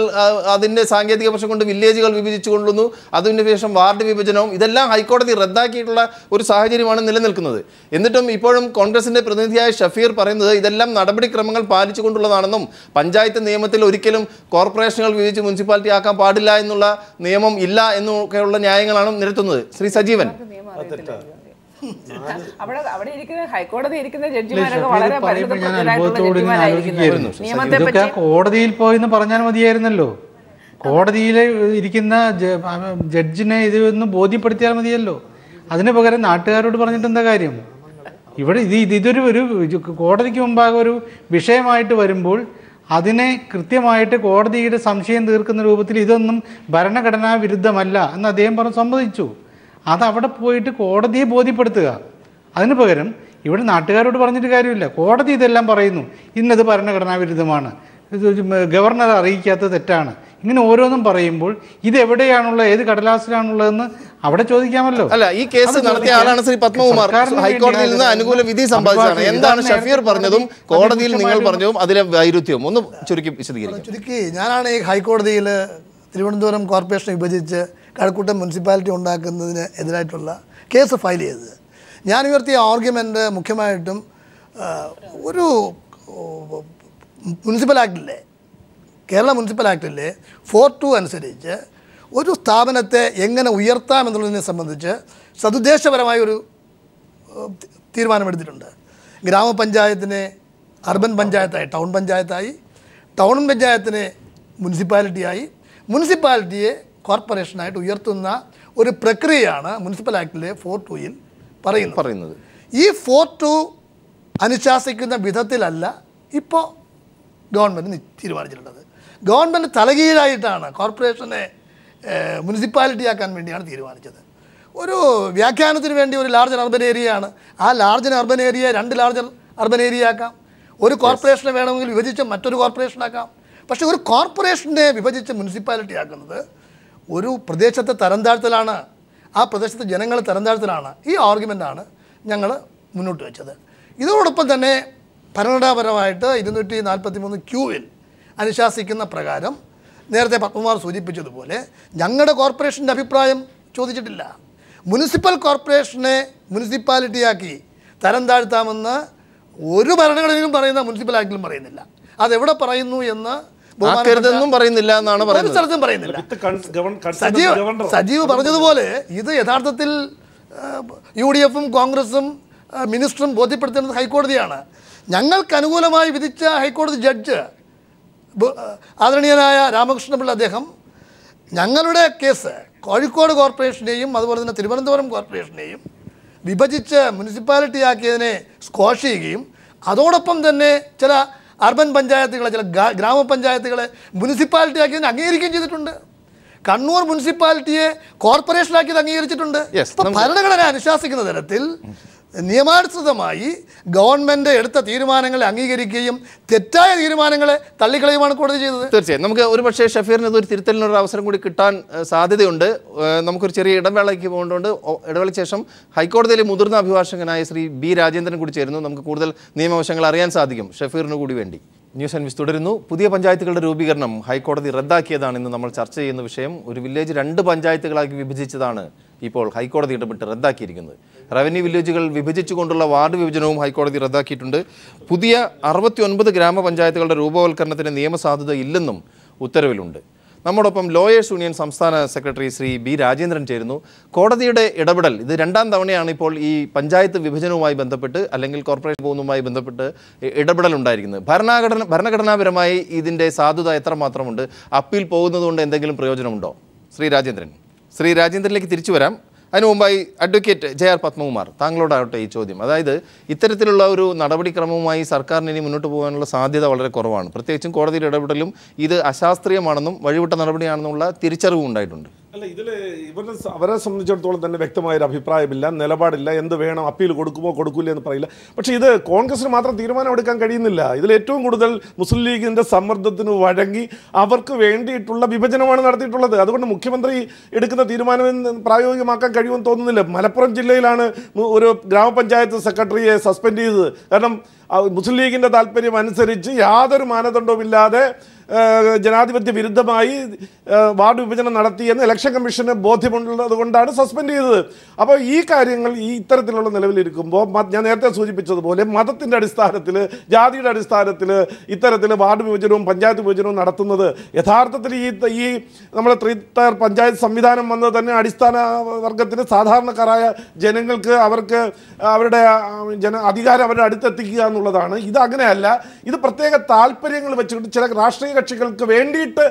അതിന്റെ സാങ്കേതിക പ്രശ്നം കൊണ്ട് വില്ലേജുകൾ വിഭജിച്ചു കൊള്ളുന്നു, അതിന് ശേഷം വാർഡ് വിഭജനവും, ഇതെല്ലാം ഹൈക്കോടതി റദ്ദാക്കിയിട്ടുള്ള ഒരു സാഹചര്യമാണ് നിലനിൽക്കുന്നത്. എന്നിട്ടും ഇപ്പോഴും കോൺഗ്രസിന്റെ പ്രതിനിധിയായ ഷഫീർ പറയുന്നത് ഇതെല്ലാം നടപടിക്രമങ്ങൾ പാലിച്ചുകൊണ്ടുള്ളതാണെന്നും പഞ്ചായത്ത് നിയമത്തിൽ ഒരിക്കലും കോർപ്പറേഷനുകൾ വിഭജിച്ച് മുനിസിപ്പാലിറ്റി ആക്കാൻ പാടില്ല എന്നുള്ള നിയമം ഇല്ല എന്നൊക്കെയുള്ള ന്യായങ്ങളാണ് നിരത്തുന്നത്. ശ്രീ സജീവൻ, കോടതിയിൽ പോയെന്ന് പറഞ്ഞാൽ മതിയായിരുന്നല്ലോ. കോടതിയിൽ ഇരിക്കുന്ന ജഡ്ജിനെ ഇതൊന്ന് ബോധ്യപ്പെടുത്തിയാൽ മതിയല്ലോ. അതിന് പകരം നാട്ടുകാരോട് പറഞ്ഞിട്ട് എന്താ കാര്യം? ഇവിടെ ഇതൊരു കോടതിക്ക് മുമ്പാകെ ഒരു വിഷയമായിട്ട് വരുമ്പോൾ അതിനെ കൃത്യമായിട്ട് കോടതിയുടെ സംശയം തീർക്കുന്ന രൂപത്തിൽ ഇതൊന്നും ഭരണഘടനാ വിരുദ്ധമല്ല എന്ന് അദ്ദേഹം സമ്മതിച്ചു. അതവിടെ പോയിട്ട് കോടതിയെ ബോധ്യപ്പെടുത്തുക. അതിന് പകരം ഇവിടെ നാട്ടുകാരോട് പറഞ്ഞിട്ട് കാര്യമില്ല. കോടതി ഇതെല്ലാം പറയുന്നു, ഇന്നത് ഭരണഘടനാ വിരുദ്ധമാണ്, ഗവർണറെ അറിയിക്കാത്തത് തെറ്റാണ്, ഇങ്ങനെ ഓരോന്നും പറയുമ്പോൾ ഇതെവിടെയാണുള്ള, ഏത് കടലാസിലാണുള്ളതെന്ന് അവിടെ ചോദിക്കാമല്ലോ. അല്ല, ഈ കേസ് നടത്തിയ ആളാണ് ശ്രീ പത്മകുമാർ. ഹൈക്കോടതിയിൽ നിന്ന് അനുകൂല വിധി സമ്പാദിച്ചതാണ്. എന്താണ് ഷഫീർ പറഞ്ഞതും കോടതിയിൽ നിങ്ങൾ പറഞ്ഞതും അതിലെ വൈരുദ്ധ്യവും ഒന്ന് ചുരുക്കി വിശദീകരിക്കും? ഞാനാണ് ഈ ഹൈക്കോടതിയിൽ തിരുവനന്തപുരം കോർപ്പറേഷൻ വിഭജിച്ച് കഴക്കൂട്ടം മുനിസിപ്പാലിറ്റി ഉണ്ടാക്കുന്നതിന് എതിരായിട്ടുള്ള കേസ് ഫയൽ ചെയ്തത്. ഞാൻ ഉയർത്തിയ ആർഗ്യുമെൻ്റ് മുഖ്യമായിട്ടും ഒരു മുനിസിപ്പൽ ആക്ടിലെ, കേരള മുനിസിപ്പൽ ആക്ടിലെ 4(2) അനുസരിച്ച് ഒരു സ്ഥാപനത്തെ എങ്ങനെ ഉയർത്താമെന്നുള്ളതിനെ സംബന്ധിച്ച് സതുദ്ദേശപരമായ ഒരു തീരുമാനമെടുത്തിട്ടുണ്ട്. ഗ്രാമപഞ്ചായത്തിനെ അർബൻ പഞ്ചായത്തായി, ടൗൺ പഞ്ചായത്തായി, ടൗൺ പഞ്ചായത്തിനെ മുനിസിപ്പാലിറ്റിയായി, മുനിസിപ്പാലിറ്റിയെ കോർപ്പറേഷനായിട്ട് ഉയർത്തുന്ന ഒരു പ്രക്രിയയാണ് മുനിസിപ്പൽ ആക്ടിലെ 4(2)ൽ പറയുന്നത്. ഈ 4(2) അനുശാസിക്കുന്ന വിധത്തിലല്ല ഇപ്പോൾ ഗവൺമെൻറ് തീരുമാനിച്ചിട്ടുള്ളത്. ഗവൺമെൻറ് തലകീഴായിട്ടാണ് കോർപ്പറേഷനെ മുനിസിപ്പാലിറ്റി ആക്കാൻ വേണ്ടിയാണ് തീരുമാനിച്ചത്. ഒരു വ്യാഖ്യാനത്തിന് വേണ്ടി ഒരു ലാർജർ അർബൻ ഏരിയയാണ്, ആ larger urban area 2 larger urban area ആക്കാം. ഒരു കോർപ്പറേഷനെ വേണമെങ്കിൽ വിഭജിച്ച് മറ്റൊരു കോർപ്പറേഷനാക്കാം. പക്ഷേ ഒരു കോർപ്പറേഷനെ വിഭജിച്ച് മുനിസിപ്പാലിറ്റി ആക്കുന്നത് ഒരു പ്രദേശത്തെ തരം താഴ്ത്തലാണ്, ആ പ്രദേശത്തെ ജനങ്ങളെ തരം താഴ്ത്തലാണ്. ഈ ആർഗ്യുമെൻ്റാണ് ഞങ്ങൾ മുന്നോട്ട് വെച്ചത്. ഇതോടൊപ്പം തന്നെ ഭരണഘടനാപരമായിട്ട് 243 ക്യൂവിൽ അനുശാസിക്കുന്ന പ്രകാരം നേരത്തെ പത്മകുമാർ സൂചിപ്പിച്ചതുപോലെ ഞങ്ങളുടെ കോർപ്പറേഷൻ്റെ അഭിപ്രായം ചോദിച്ചിട്ടില്ല. മുനിസിപ്പൽ കോർപ്പറേഷനെ മുനിസിപ്പാലിറ്റിയാക്കി തരം താഴ്ത്താമെന്ന് ഒരു ഭരണഘടനയിലും പറയുന്ന മുനിസിപ്പൽ ആക്ടിലും പറയുന്നില്ല. അതെവിടെ പറയുന്നു എന്ന് പറയുന്നില്ല എന്നാണ് ഒരു സ്ഥലത്തും പറയുന്നില്ല. സജീവ് പറഞ്ഞതുപോലെ ഇത് യഥാർത്ഥത്തിൽ UDFും കോൺഗ്രസും മിനിസ്റ്ററും ബോധ്യപ്പെടുത്തുന്നത് ഹൈക്കോടതിയാണ്. ഞങ്ങൾക്ക് അനുകൂലമായി വിധിച്ച ഹൈക്കോടതി ജഡ്ജ് ആദരണീയനായ രാമകൃഷ്ണപിള്ള അദ്ദേഹം ഞങ്ങളുടെ കേസ് കോഴിക്കോട് കോർപ്പറേഷനെയും അതുപോലെ തന്നെ തിരുവനന്തപുരം കോർപ്പറേഷനെയും വിഭജിച്ച് മുനിസിപ്പാലിറ്റി ആക്കിയതിനെ സ്ക്വാഷ് ചെയ്യുകയും അതോടൊപ്പം തന്നെ ചില അർബൻ പഞ്ചായത്തുകളെ ചില ഗ്രാമപഞ്ചായത്തുകളെ മുനിസിപ്പാലിറ്റി ആക്കിയതിനെ അംഗീകരിക്കുകയും ചെയ്തിട്ടുണ്ട്. കണ്ണൂർ മുനിസിപ്പാലിറ്റിയെ കോർപ്പറേഷനാക്കിയത് അംഗീകരിച്ചിട്ടുണ്ട്. ഭരണഘടന അനുശാസിക്കുന്ന തരത്തിൽ നിയമാനുസൃതമായി ഗവൺമെൻറ് എടുത്ത തീരുമാനങ്ങളെ അംഗീകരിക്കുകയും തെറ്റായ തീരുമാനങ്ങളെ തള്ളിക്കളയുമാണ് കോടതി ചെയ്തത്. തീർച്ചയായും നമുക്ക് ഒരു പക്ഷേ ഷഫീറിന് ഇതൊരു തിരുത്തലിനൊരു അവസരം കൂടി കിട്ടാൻ സാധ്യതയുണ്ട്. നമുക്കൊരു ചെറിയ ഇടവേളയ്ക്ക് പോകേണ്ടതുകൊണ്ട് ഇടവേളയ്ക്ക് ശേഷം ഹൈക്കോടതിയിലെ മുതിർന്ന അഭിഭാഷകനായ ശ്രീ B. രാജേന്ദ്രൻ കൂടി ചേരുന്നു. നമുക്ക് കൂടുതൽ നിയമവശങ്ങൾ അറിയാൻ സാധിക്കും ഷഫീറിന് കൂടി വേണ്ടി. ന്യൂസ് ആൻഡ് വിസ് തുടരുന്നു. പുതിയ പഞ്ചായത്തുകളുടെ രൂപീകരണം ഹൈക്കോടതി റദ്ദാക്കിയതാണ് ഇന്ന് നമ്മൾ ചർച്ച ചെയ്യുന്ന വിഷയം. ഒരു വില്ലേജ് 2 പഞ്ചായത്തുകളാക്കി വിഭജിച്ചതാണ് ഇപ്പോൾ ഹൈക്കോടതി ഇടപെട്ട് റദ്ദാക്കിയിരിക്കുന്നത്. റവന്യൂ വില്ലേജുകൾ വിഭജിച്ചുകൊണ്ടുള്ള വാർഡ് വിഭജനവും ഹൈക്കോടതി റദ്ദാക്കിയിട്ടുണ്ട്. പുതിയ 69 ഗ്രാമപഞ്ചായത്തുകളുടെ രൂപവൽക്കരണത്തിന് നിയമസാധുത ഇല്ലെന്നും ഉത്തരവിലുണ്ട്. നമ്മോടൊപ്പം ലോയേഴ്സ് യൂണിയൻ സംസ്ഥാന സെക്രട്ടറി ശ്രീ B. രാജേന്ദ്രൻ ചേരുന്നു. കോടതിയുടെ ഇടപെടൽ ഇത് 2ാം തവണയാണ് ഇപ്പോൾ ഈ പഞ്ചായത്ത് വിഭജനവുമായി ബന്ധപ്പെട്ട് അല്ലെങ്കിൽ കോർപ്പറേഷൻ പോകുന്നതുമായി ബന്ധപ്പെട്ട് ഇടപെടൽ ഉണ്ടായിരിക്കുന്നത്. ഭരണഘടനാപരമായി ഇതിൻ്റെ സാധുത എത്രമാത്രമുണ്ട്? അപ്പീൽ പോകുന്നതുകൊണ്ട് എന്തെങ്കിലും പ്രയോജനമുണ്ടോ? ശ്രീ രാജേന്ദ്രനിലേക്ക് തിരിച്ചു വരാം. അതിനു മുമ്പായി അഡ്വക്കേറ്റ് JR പത്മകുമാർ, താങ്കളോടാവട്ടെ ഈ ചോദ്യം. അതായത് ഇത്തരത്തിലുള്ള ഒരു നടപടിക്രമവുമായി സർക്കാരിന് ഇനി മുന്നോട്ട് പോകാനുള്ള സാധ്യത വളരെ കുറവാണ്. പ്രത്യേകിച്ചും കോടതിയുടെ ഇടപെടലും ഇത് അശാസ്ത്രീയമാണെന്നും വഴിവിട്ട നടപടിയാണെന്നുള്ള തിരിച്ചറിവും ഉണ്ടായിട്ടുണ്ട്. അല്ല, ഇതിൽ അവരെ സംബന്ധിച്ചിടത്തോളം തന്നെ വ്യക്തമായൊരു അഭിപ്രായമില്ല, നിലപാടില്ല. എന്ത് വേണം, അപ്പീൽ കൊടുക്കുമോ കൊടുക്കില്ല എന്ന് പറയില്ല. പക്ഷേ ഇത് കോൺഗ്രസിന് മാത്രം തീരുമാനമെടുക്കാൻ കഴിയുന്നില്ല. ഇതിൽ ഏറ്റവും കൂടുതൽ മുസ്ലിം ലീഗിൻ്റെ സമ്മർദ്ദത്തിന് വഴങ്ങി അവർക്ക് വേണ്ടിയിട്ടുള്ള വിഭജനമാണ് നടത്തിയിട്ടുള്ളത്. അതുകൊണ്ട് മുഖ്യമന്ത്രി എടുക്കുന്ന തീരുമാനം പ്രായോഗികമാക്കാൻ കഴിയുമെന്ന് തോന്നുന്നില്ല. മലപ്പുറം ജില്ലയിലാണ് ഒരു ഗ്രാമപഞ്ചായത്ത് സെക്രട്ടറിയെ സസ്പെൻഡ് ചെയ്തത്. കാരണം മുസ്ലിം ലീഗിൻ്റെ താല്പര്യം അനുസരിച്ച് യാതൊരു മാനദണ്ഡവുമില്ലാതെ ജനാധിപത്യ വിരുദ്ധമായി വാർഡ് വിഭജനം നടത്തിയെന്ന് ഇലക്ഷൻ കമ്മീഷന് ബോധ്യമുള്ളത് കൊണ്ടാണ് സസ്പെൻഡ് ചെയ്തത്. അപ്പോൾ ഈ കാര്യങ്ങൾ ഇത്തരത്തിലുള്ള നിലവിലിരിക്കുമ്പോൾ ഞാൻ നേരത്തെ സൂചിപ്പിച്ചതുപോലെ മതത്തിൻ്റെ അടിസ്ഥാനത്തിൽ, ജാതിയുടെ അടിസ്ഥാനത്തിൽ ഇത്തരത്തിൽ വാർഡ് വിഭജനവും പഞ്ചായത്ത് വിഭജനവും നടത്തുന്നത് യഥാർത്ഥത്തിൽ ഈ നമ്മുടെ 3-tier പഞ്ചായത്ത് സംവിധാനം വന്നത് തന്നെ അടിസ്ഥാന വർഗത്തിന്, സാധാരണക്കാരായ ജനങ്ങൾക്ക് അവർക്ക് അവരുടെ അധികാരം അവരുടെ അടുത്തെത്തിക്കുക എന്നുള്ളതാണ്. ഇത് അങ്ങനെയല്ല. ഇത് പ്രത്യേക താല്പര്യങ്ങൾ വെച്ചുകൊണ്ട് ചില രാഷ്ട്രീയ കക്ഷികൾക്ക് വേണ്ടിയിട്ട്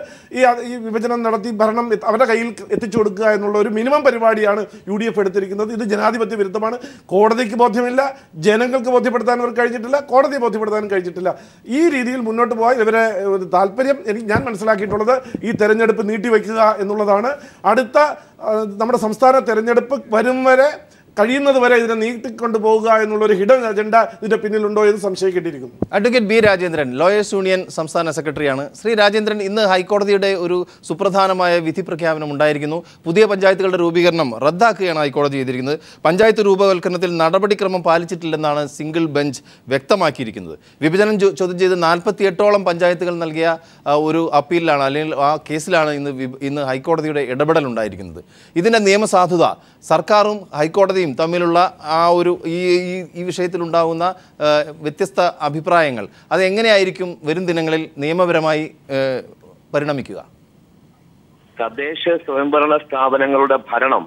ഈ വിഭജനം നടത്തി ഭരണം അവരുടെ കയ്യിൽ എത്തിച്ചു കൊടുക്കുക എന്നുള്ള ഒരു മിനിമം പരിപാടിയാണ് UDF എടുത്തിരിക്കുന്നത്. ഇത് ജനാധിപത്യ വിരുദ്ധമാണ്. കോടതിക്ക് ബോധ്യമില്ല, ജനങ്ങൾക്ക് ബോധ്യപ്പെടുത്താൻ അവർക്ക് കഴിഞ്ഞിട്ടില്ല, കോടതിയെ ബോധ്യപ്പെടുത്താനും കഴിഞ്ഞിട്ടില്ല. ഈ രീതിയിൽ മുന്നോട്ട് പോകാൻ ഇവരെ ഒരു താല്പര്യം ഞാൻ മനസ്സിലാക്കിയിട്ടുള്ളത് ഈ തെരഞ്ഞെടുപ്പ് നീട്ടിവെക്കുക എന്നുള്ളതാണ്. അടുത്ത നമ്മുടെ സംസ്ഥാന തെരഞ്ഞെടുപ്പ് വരും വരെ കഴിയുന്നത് വരെ ഇതിനെ നീട്ടിക്കൊണ്ടു പോകുക എന്നുള്ളൊരു ഹിഡൻ അജണ്ട ഇതിൻ്റെ പിന്നിലുണ്ടോ എന്ന് സംശയിക്കേണ്ടിയിരിക്കുന്നു. Advocate B. Rajendran, lawyers union സംസ്ഥാന സെക്രട്ടറിയാണ്. ശ്രീ രാജേന്ദ്രൻ, ഇന്ന് ഹൈക്കോടതിയുടെ ഒരു സുപ്രധാനമായ വിധി പ്രഖ്യാപനം ഉണ്ടായിരിക്കുന്നു. പുതിയ പഞ്ചായത്തുകളുടെ രൂപീകരണം റദ്ദാക്കുകയാണ് ഹൈക്കോടതി ചെയ്തിരിക്കുന്നത്. പഞ്ചായത്ത് രൂപവൽക്കരണത്തിൽ നടപടിക്രമം പാലിച്ചിട്ടില്ലെന്നാണ് സിംഗിൾ ബെഞ്ച് വ്യക്തമാക്കിയിരിക്കുന്നത്. വിഭജനം ചോദ്യം ചെയ്ത് 48ഓളം പഞ്ചായത്തുകൾ നൽകിയ ഒരു അപ്പീലിലാണ് അല്ലെങ്കിൽ ആ കേസിലാണ് ഇന്ന് ഹൈക്കോടതിയുടെ ഇടപെടൽ ഉണ്ടായിരിക്കുന്നത്. ഇതിൻ്റെ നിയമസാധുത സർക്കാരും ഹൈക്കോടതിയും തമ്മിലുള്ള ആ ഒരു ഈ വിഷയത്തിലുണ്ടാകുന്ന വ്യത്യസ്ത അഭിപ്രായങ്ങൾ അതെങ്ങനെയായിരിക്കും വരും ദിനങ്ങളിൽ നിയമപരമായി പരിണമിക്കുക? തദ്ദേശ സ്വയംഭരണ സ്ഥാപനങ്ങളുടെ ഭരണം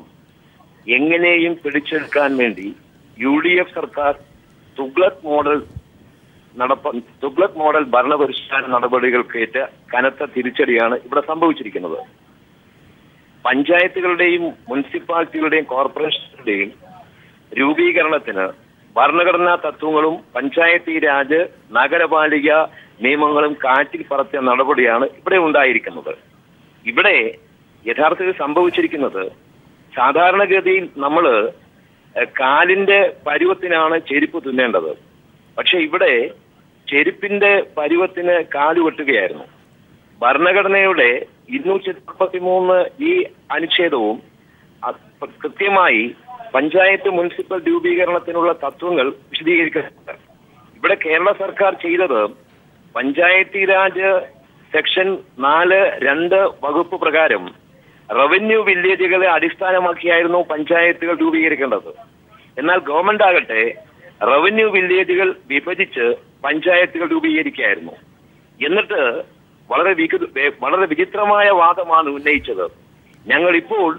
എങ്ങനെയും പിടിച്ചെടുക്കാൻ വേണ്ടി UDF സർക്കാർ തുഗ്ലക് മോഡൽ ഭരണപരിഷ്കാര നടപടികൾക്കേറ്റ കനത്ത തിരിച്ചടിയാണ് ഇവിടെ സംഭവിച്ചിരിക്കുന്നത്. പഞ്ചായത്തുകളുടെയും മുനിസിപ്പാലിറ്റികളുടെയും കോർപ്പറേഷനുകളുടെയും രൂപീകരണത്തിന് ഭരണഘടനാ തത്വങ്ങളും പഞ്ചായത്തി രാജ് നഗരപാലിക നിയമങ്ങളും കാറ്റിൽ പറത്തിയ നടപടിയാണ് ഇവിടെ ഉണ്ടായിരിക്കുന്നത്. ഇവിടെ യഥാർത്ഥത്തിൽ സംഭവിച്ചിരിക്കുന്നത്, സാധാരണഗതിയിൽ നമ്മൾ കാലിന്റെ പരുവത്തിനാണ് ചെരുപ്പ് തുന്നേണ്ടത്. പക്ഷെ ഇവിടെ ചെരുപ്പിന്റെ പരുവത്തിന് കാലുവെട്ടുകയായിരുന്നു. ഭരണഘടനയുടെ 243 ഈ അനുച്ഛേദവും കൃത്യമായി പഞ്ചായത്ത് മുനിസിപ്പൽ രൂപീകരണത്തിനുള്ള തത്വങ്ങൾ വിശദീകരിക്കുന്നുണ്ട്. ഇവിടെ കേരള സർക്കാർ ചെയ്തത് പഞ്ചായത്തി രാജ് സെക്ഷൻ 4(2) വകുപ്പ് പ്രകാരം റവന്യൂ വില്ലേജുകളെ അടിസ്ഥാനമാക്കിയായിരുന്നു പഞ്ചായത്തുകൾ രൂപീകരിക്കേണ്ടത്. എന്നാൽ ഗവൺമെന്റ് ആകട്ടെ റവന്യൂ വില്ലേജുകൾ വിഭജിച്ച് പഞ്ചായത്തുകൾ രൂപീകരിക്കുകയായിരുന്നു. എന്നിട്ട് വളരെ വിചിത്രമായ വാദമാണ് ഉന്നയിച്ചത്. ഞങ്ങൾ ഇപ്പോൾ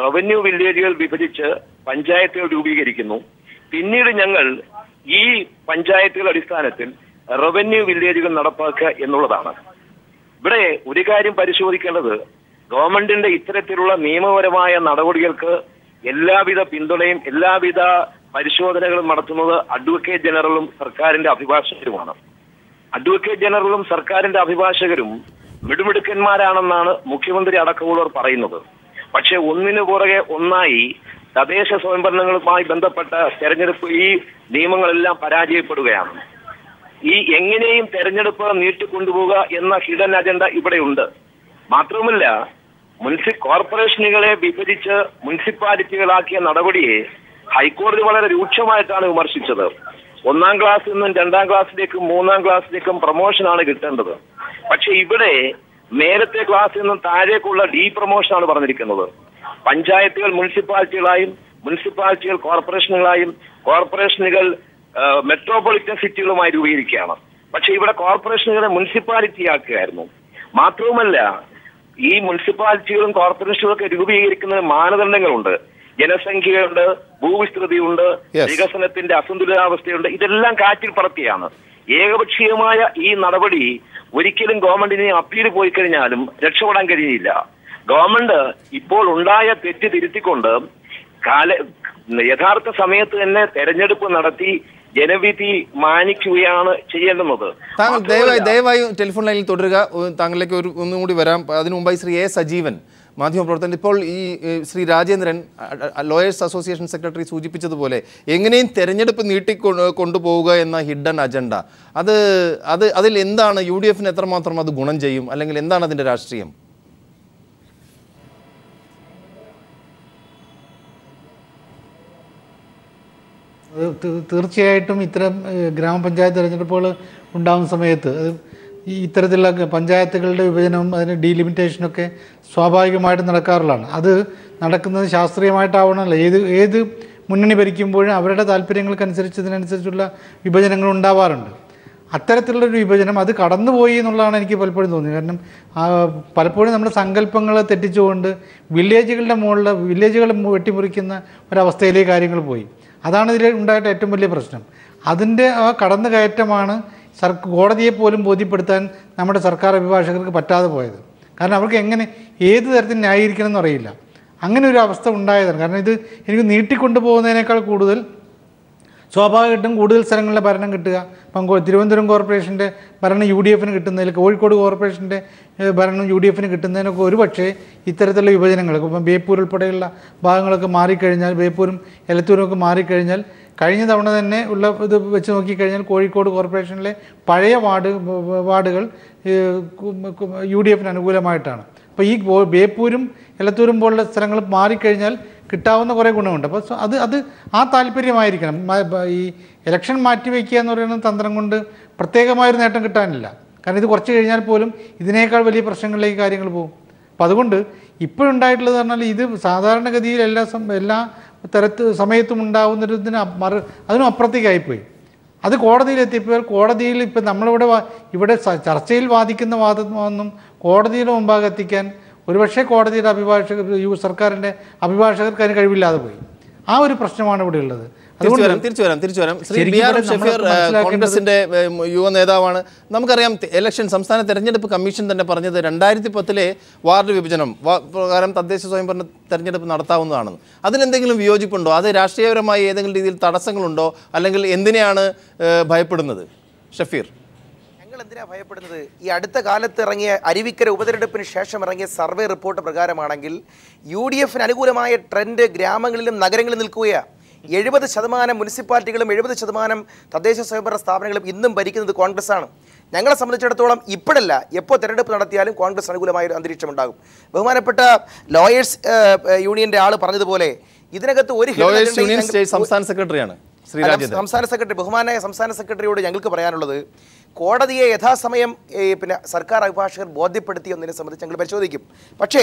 റവന്യൂ വില്ലേജുകൾ വിഭജിച്ച് പഞ്ചായത്തുകൾ രൂപീകരിക്കുന്നു, പിന്നീട് ഞങ്ങൾ ഈ പഞ്ചായത്തുകളുടെ അടിസ്ഥാനത്തിൽ റവന്യൂ വില്ലേജുകൾ നടപ്പാക്കുക എന്നുള്ളതാണ്. ഇവിടെ ഒരു കാര്യം പരിശോധിക്കേണ്ടത്, ഗവൺമെന്റിന്റെ ഇത്തരത്തിലുള്ള നിയമപരമായ നടപടികൾക്ക് എല്ലാവിധ പിന്തുണയും എല്ലാവിധ പരിശോധനകളും നടത്തുന്നത് അഡ്വക്കേറ്റ് ജനറലും സർക്കാരിന്റെ അഭിഭാഷകരുമാണ്. അഡ്വക്കേറ്റ് ജനറലും സർക്കാരിന്റെ അഭിഭാഷകരും മിടുമിടുക്കന്മാരാണെന്നാണ് മുഖ്യമന്ത്രി അടക്കമുള്ളവർ പറയുന്നത്. പക്ഷെ ഒന്നിനു പുറകെ ഒന്നായി തദ്ദേശ സ്വയംഭരണങ്ങളുമായി ബന്ധപ്പെട്ട തെരഞ്ഞെടുപ്പ് ഈ നിയമങ്ങളെല്ലാം പരാജയപ്പെടുകയാണ്. ഈ എങ്ങനെയും തെരഞ്ഞെടുപ്പ് നീട്ടിക്കൊണ്ടുപോവുക എന്ന ഹിഡൻ അജണ്ട ഇവിടെയുണ്ട്. മാത്രവുമല്ല, കോർപ്പറേഷനുകളെ വിഭജിച്ച് മുനിസിപ്പാലിറ്റികളാക്കിയ നടപടിയെ ഹൈക്കോടതി വളരെ രൂക്ഷമായിട്ടാണ് വിമർശിച്ചത്. 1ാം ക്ലാസ്സിൽ നിന്നും 2ാം ക്ലാസ്സിലേക്കും 3ാം ക്ലാസ്സിലേക്കും പ്രൊമോഷനാണ് കിട്ടേണ്ടത്. പക്ഷെ ഇവിടെ നേരത്തെ ക്ലാസ്സിൽ നിന്നും താഴേക്കുള്ള ഡി പ്രൊമോഷനാണ് പറഞ്ഞിരിക്കുന്നത്. പഞ്ചായത്തുകൾ മുനിസിപ്പാലിറ്റികളായും മുനിസിപ്പാലിറ്റികൾ കോർപ്പറേഷനുകളായും കോർപ്പറേഷനുകൾ മെട്രോപൊളിറ്റൻ സിറ്റികളുമായി രൂപീകരിക്കുകയാണ്. പക്ഷെ ഇവിടെ കോർപ്പറേഷനുകളെ മുനിസിപ്പാലിറ്റി ആക്കുകയായിരുന്നു. മാത്രവുമല്ല, ഈ മുനിസിപ്പാലിറ്റികളും കോർപ്പറേഷനുകളൊക്കെ രൂപീകരിക്കുന്നതിന് മാനദണ്ഡങ്ങളുണ്ട്. ജനസംഖ്യയുണ്ട്, ഭൂവിസ്തൃതിയുണ്ട്, വികസനത്തിന്റെ അസന്തുലിതാവസ്ഥയുണ്ട്. ഇതെല്ലാം കാറ്റിൽ പറത്തിയാണ്. ഏകപക്ഷീയമായ ഈ നടപടി ഒരിക്കലും ഗവൺമെന്റിനെ അപ്പീൽ പോയി കഴിഞ്ഞാലും രക്ഷപ്പെടാൻ കഴിയില്ല. ഗവൺമെന്റ് ഇപ്പോൾ ഉണ്ടായ തെറ്റ് തിരുത്തിക്കൊണ്ട് യഥാർത്ഥ സമയത്ത് തന്നെ തെരഞ്ഞെടുപ്പ് നടത്തി ജനവിധി മാനിക്കുകയാണ് ചെയ്യേണ്ടുന്നത്. താങ്കൾ ദയവായി ടെലിഫോൺ ലൈനിൽ തുടരുക. താങ്കളിലേക്ക് ഒന്നും കൂടി വരാം. അതിനു മുമ്പായി ശ്രീ എ സജീവൻ, മാധ്യമപ്രവർത്തകൻ. ഇപ്പോൾ ഈ Shri Rajendran, lawyers association secretary, സൂചിപ്പിച്ചതുപോലെ എങ്ങനെയും തെരഞ്ഞെടുപ്പ് കൊണ്ടുപോവുക എന്ന ഹിഡൻ അജണ്ട, അതിൽ എന്താണ് UDF-ന് എത്രമാത്രം അത് ഗുണം ചെയ്യും, അല്ലെങ്കിൽ എന്താണ് അതിൻ്റെ രാഷ്ട്രീയം? തീർച്ചയായിട്ടും ഇത്തരം ഗ്രാമപഞ്ചായത്ത് തിരഞ്ഞെടുപ്പുകൾ ഉണ്ടാകുന്ന സമയത്ത് ഈ ഇത്തരത്തിലുള്ള പഞ്ചായത്തുകളുടെ വിഭജനവും അതിന് ഡീലിമിറ്റേഷനൊക്കെ സ്വാഭാവികമായിട്ട് നടക്കാറുള്ളതാണ്. അത് നടക്കുന്നത് ശാസ്ത്രീയമായിട്ടാവണമല്ലോ. ഏത് മുന്നണി ഭരിക്കുമ്പോഴും അവരുടെ താല്പര്യങ്ങൾക്കനുസരിച്ച് ഇതിനനുസരിച്ചുള്ള വിഭജനങ്ങൾ ഉണ്ടാവാറുണ്ട്. അത്തരത്തിലുള്ളൊരു വിഭജനം അത് കടന്നുപോയി എന്നുള്ളതാണ് എനിക്ക് പലപ്പോഴും തോന്നിയത്. കാരണം പലപ്പോഴും നമ്മുടെ സങ്കല്പങ്ങൾ തെറ്റിച്ചുകൊണ്ട് വില്ലേജുകൾ വെട്ടിമുറിക്കുന്ന ഒരവസ്ഥയിലേക്ക് കാര്യങ്ങൾ പോയി. അതാണ് ഇതിൽ ഉണ്ടായിട്ട് ഏറ്റവും വലിയ പ്രശ്നം. അതിൻ്റെ ആ കടന്നു കയറ്റമാണ് കോടതിയെ പോലും ബോധ്യപ്പെടുത്താൻ നമ്മുടെ സർക്കാർ അഭിഭാഷകർക്ക് പറ്റാതെ പോയത്. കാരണം അവർക്ക് ഏത് തരത്തിൽ ന്യായീകരിക്കണം എന്നറിയില്ല. അങ്ങനെ ഒരു അവസ്ഥ ഉണ്ടായതാണ്. കാരണം ഇത് എനിക്ക് നീട്ടിക്കൊണ്ടുപോകുന്നതിനേക്കാൾ കൂടുതൽ സ്വാഭാവികമായിട്ടും കൂടുതൽ സ്ഥലങ്ങളിലെ ഭരണം കിട്ടുക. ഇപ്പം തിരുവനന്തപുരം കോർപ്പറേഷൻ്റെ ഭരണം UDF-ന് കിട്ടുന്നതിൽ, കോഴിക്കോട് കോർപ്പറേഷൻ്റെ ഭരണം UDF-ന് കിട്ടുന്നതിനൊക്കെ ഒരുപക്ഷേ ഇത്തരത്തിലുള്ള വിഭജനങ്ങളൊക്കെ ഇപ്പം ബേപ്പൂർ ഉൾപ്പെടെയുള്ള ഭാഗങ്ങളൊക്കെ മാറിക്കഴിഞ്ഞാൽ, ബേപ്പൂരും എലത്തൂരുമൊക്കെ മാറിക്കഴിഞ്ഞാൽ, കഴിഞ്ഞ തവണ തന്നെ ഉള്ള ഇത് വെച്ച് നോക്കിക്കഴിഞ്ഞാൽ കോഴിക്കോട് കോർപ്പറേഷനിലെ പഴയ വാർഡുകൾ UDF-ന് അനുകൂലമായിട്ടാണ്. അപ്പോൾ ഈ ബേപ്പൂരും എലത്തൂരും പോലുള്ള സ്ഥലങ്ങൾ മാറിക്കഴിഞ്ഞാൽ കിട്ടാവുന്ന കുറേ ഗുണമുണ്ട്. അപ്പോൾ അത് ആ താല്പര്യമായിരിക്കണം. ഈ ഇലക്ഷൻ മാറ്റിവെക്കുക എന്ന് പറയുന്ന തന്ത്രം കൊണ്ട് പ്രത്യേകമായൊരു നേട്ടം കിട്ടാനില്ല. കാരണം ഇത് കുറച്ച് കഴിഞ്ഞാൽ പോലും ഇതിനേക്കാൾ വലിയ പ്രശ്നങ്ങളിലേക്ക് കാര്യങ്ങൾ പോകും. അപ്പോൾ അതുകൊണ്ട് ഇപ്പോഴുണ്ടായിട്ടുള്ളത് പറഞ്ഞാൽ ഇത് സാധാരണഗതിയിൽ എല്ലാ സമയത്തും ഉണ്ടാകുന്നതിന് അതിനും അപ്പുറത്തേക്കായിപ്പോയി. അത് കോടതിയിലെത്തിയപ്പോൾ കോടതിയിൽ ഇപ്പം ഇവിടെ ചർച്ചയിൽ വാദിക്കുന്ന വാദമൊന്നും കോടതിയുടെ മുമ്പാകെ എത്തിക്കാൻ ഒരുപക്ഷെ കോടതിയുടെ സർക്കാരിൻ്റെ അഭിഭാഷകർക്ക് അതിന് കഴിവില്ലാതെ പോയി. ആ ഒരു പ്രശ്നമാണ് ഇവിടെ ഉള്ളത്. തിരിച്ചു വരാം. ശ്രീ BR ഷഫീർ കോൺഗ്രസിന്റെ യുവ നേതാവാണ്. നമുക്കറിയാം, സംസ്ഥാന തെരഞ്ഞെടുപ്പ് കമ്മീഷൻ തന്നെ പറഞ്ഞത് 2010-ലെ വാർഡ് വിഭജനം പ്രകാരം തദ്ദേശ സ്വയംഭരണ തെരഞ്ഞെടുപ്പ് നടത്താവുന്നതാണെന്ന്. അതിലെന്തെങ്കിലും വിയോജിപ്പുണ്ടോ? അത് രാഷ്ട്രീയപരമായി ഏതെങ്കിലും രീതിയിൽ തടസ്സങ്ങളുണ്ടോ? അല്ലെങ്കിൽ എന്തിനെയാണ് ഭയപ്പെടുന്നത്? ഷഫീർ, എന്തിനാ ഭയപ്പെടുന്നത്? ഈ അടുത്ത കാലത്ത് ഇറങ്ങിയ അരുവിക്കര ഉപതെരഞ്ഞെടുപ്പിന് ശേഷം ഇറങ്ങിയ സർവേ റിപ്പോർട്ട് പ്രകാരമാണെങ്കിൽ UDF-ന് അനുകൂലമായ ട്രെൻഡ് ഗ്രാമങ്ങളിലും നഗരങ്ങളിലും നിൽക്കുകയാണ്. 70% മുനിസിപ്പാലിറ്റികളും 70% തദ്ദേശ സ്വയംഭരണ സ്ഥാപനങ്ങളും ഇന്നും ഭരിക്കുന്നത് കോൺഗ്രസ് ആണ്. ഞങ്ങളെ സംബന്ധിച്ചിടത്തോളം ഇപ്പോഴല്ല, എപ്പോൾ തെരഞ്ഞെടുപ്പ് നടത്തിയാലും കോൺഗ്രസ് അനുകൂലമായ ഒരു അന്തരീക്ഷം ഉണ്ടാകും. ബഹുമാനപ്പെട്ട ലോയേഴ്സ് യൂണിയന്റെ ആൾ പറഞ്ഞതുപോലെ ഇതിനകത്ത് ഒരു സംസ്ഥാന സെക്രട്ടറിയാണ് സംസ്ഥാന സെക്രട്ടറി, ബഹുമാനായ സംസ്ഥാന സെക്രട്ടറിയോട് ഞങ്ങൾക്ക് പറയാനുള്ളത്, കോടതിയെ യഥാസമയം പിന്നെ സർക്കാർ അഭിഭാഷകർ ബോധ്യപ്പെടുത്തിയെന്നതിനെ സംബന്ധിച്ച് ഞങ്ങൾ പരിശോധിക്കും. പക്ഷേ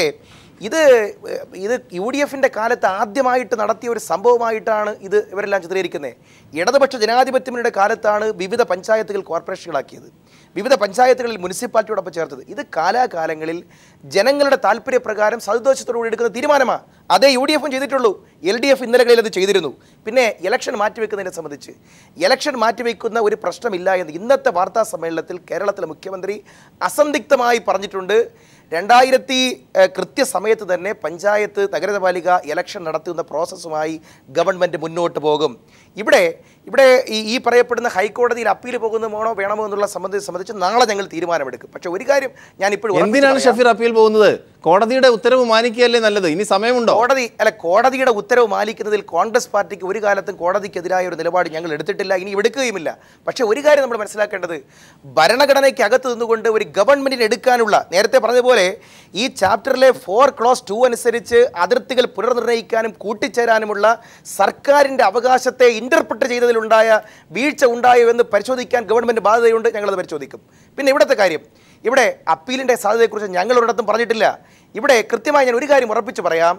ഇത് UDF-ന്റെ കാലത്ത് ആദ്യമായിട്ട് നടത്തിയ ഒരു സംഭവമായിട്ടാണ് ഇവരെല്ലാം ചിത്രീകരിക്കുന്നത്. ഇടതുപക്ഷ ജനാധിപത്യ മുന്നണിയുടെ കാലത്താണ് വിവിധ പഞ്ചായത്തുകൾ കോർപ്പറേഷനുകളാക്കിയത്, വിവിധ പഞ്ചായത്തുകളിൽ മുനിസിപ്പാലിറ്റിയോടൊപ്പം ചേർത്തത്. ഇത് കാലാകാലങ്ങളിൽ ജനങ്ങളുടെ താല്പര്യപ്രകാരം സദുദ്ദേശത്തോടുകൂടി എടുക്കുന്ന തീരുമാനമാണ്. അതേ UDF-ഉം ചെയ്തിട്ടുള്ളൂ. LDF ഇന്നലകളിൽ അത് ചെയ്തിരുന്നു. പിന്നെ ഇലക്ഷൻ മാറ്റിവെക്കുന്നതിനെ സംബന്ധിച്ച് ഇലക്ഷൻ മാറ്റിവെക്കുന്ന ഒരു പ്രശ്നമില്ല എന്ന് ഇന്നത്തെ വാർത്താ സമ്മേളനത്തിൽ കേരളത്തിലെ മുഖ്യമന്ത്രി അസന്ദിഗ്ധമായി പറഞ്ഞിട്ടുണ്ട്. 2000 കൃത്യസമയത്ത് തന്നെ പഞ്ചായത്ത് നഗരപാലിക ഇലക്ഷൻ നടത്തുന്ന പ്രോസസ്സുമായി ഗവൺമെൻറ് മുന്നോട്ട് പോകും. ഇവിടെ ഈ പറയപ്പെടുന്ന ഹൈക്കോടതിയിൽ അപ്പീൽ വേണമോ എന്നുള്ള സംബന്ധിച്ച് നാളെ ഞങ്ങൾ തീരുമാനമെടുക്കും. പക്ഷേ ഒരു കാര്യം ഞാൻ ഇപ്പോൾ, എന്തിനാണ് ഷഫീർ അപ്പീൽ പോകുന്നത്? കോടതിയുടെ ഉത്തരവ് മാനിക്കുകയല്ലേ നല്ലത്. ഇനി സമയമുണ്ടോ? കോടതിയുടെ ഉത്തരവ് മാനിക്കുന്നതിൽ കോൺഗ്രസ് പാർട്ടിക്ക് ഒരു കാലത്തും കോടതിക്കെതിരായ ഒരു നിലപാട് ഞങ്ങൾ എടുത്തിട്ടില്ല, ഇനി എടുക്കുകയുമില്ല. പക്ഷേ ഒരു കാര്യം നമ്മൾ മനസ്സിലാക്കേണ്ടത്, ഭരണഘടനയ്ക്ക് അകത്ത് നിന്നുകൊണ്ട് ഒരു ഗവൺമെന്റിന് എടുക്കാനുള്ള, നേരത്തെ പറഞ്ഞതുപോലെ ഈ ചാപ്റ്ററിലെ 4 ക്ലോസ് 2 അനുസരിച്ച് അതിർത്തികൾ പുനർനിർണ്ണയിക്കാനും കൂട്ടിച്ചേരാനുമുള്ള സർക്കാരിൻ്റെ അവകാശത്തെ ഇന്റർപ്രറ്റ് ചെയ്തതിലുണ്ടായ വീഴ്ച ഉണ്ടായോ എന്ന് പരിശോധിക്കാൻ ഗവൺമെന്റ് ബാധ്യതയുണ്ട്. ഞങ്ങളത് പരിശോധിക്കും. പിന്നെ ഇവിടുത്തെ കാര്യം, ഇവിടെ അപ്പീലിൻ്റെ സാധ്യതയെക്കുറിച്ച് ഞങ്ങൾ ഒരിടത്തും പറഞ്ഞിട്ടില്ല. ഇവിടെ കൃത്യമായി ഞാൻ ഒരു കാര്യം ഉറപ്പിച്ച് പറയാം,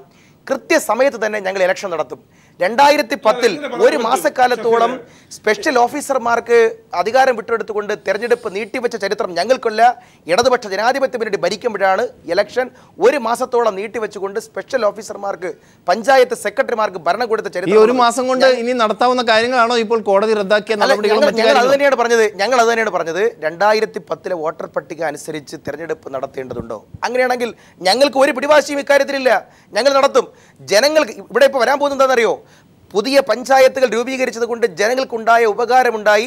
കൃത്യസമയത്ത് തന്നെ ഞങ്ങൾ ഇലക്ഷൻ നടത്തും. 2010 ഒരു മാസക്കാലത്തോളം സ്പെഷ്യൽ ഓഫീസർമാർക്ക് അധികാരം വിട്ടെടുത്തുകൊണ്ട് തെരഞ്ഞെടുപ്പ് നീട്ടിവെച്ച ചരിത്രം ഞങ്ങൾക്കില്ല. ഇടതുപക്ഷ ജനാധിപത്യ മുന്നണി ഭരിക്കുമ്പോഴാണ് ഇലക്ഷൻ ഒരു മാസത്തോളം നീട്ടിവെച്ചുകൊണ്ട് സ്പെഷ്യൽ ഓഫീസർമാർക്ക്, പഞ്ചായത്ത് സെക്രട്ടറിമാർക്ക് ഭരണം കൊടുത്ത ചരിത്രം. ഈ ഒരു മാസം കൊണ്ട് ഇനി നടത്താവുന്ന കാര്യങ്ങളാണോ ഇപ്പോൾ കോടതി റദ്ദാക്കിയ നടപടികളും? ഞങ്ങൾ അത് തന്നെയാണ് പറഞ്ഞത് 2010 വോട്ടർ പട്ടിക അനുസരിച്ച് തെരഞ്ഞെടുപ്പ് നടത്തേണ്ടതുണ്ടോ? അങ്ങനെയാണെങ്കിൽ ഞങ്ങൾക്ക് ഒരു പിടിവാശിയും ഇക്കാര്യത്തിലില്ല, ഞങ്ങൾ നടത്തും. ജനങ്ങൾക്ക് ഇവിടെ ഇപ്പോൾ വരാൻ പോകുന്നത് എന്താണെന്നറിയോ? പുതിയ പഞ്ചായത്തുകൾ രൂപീകരിച്ചത് കൊണ്ട് ജനങ്ങൾക്കുണ്ടായ ഉപകാരമുണ്ടായി,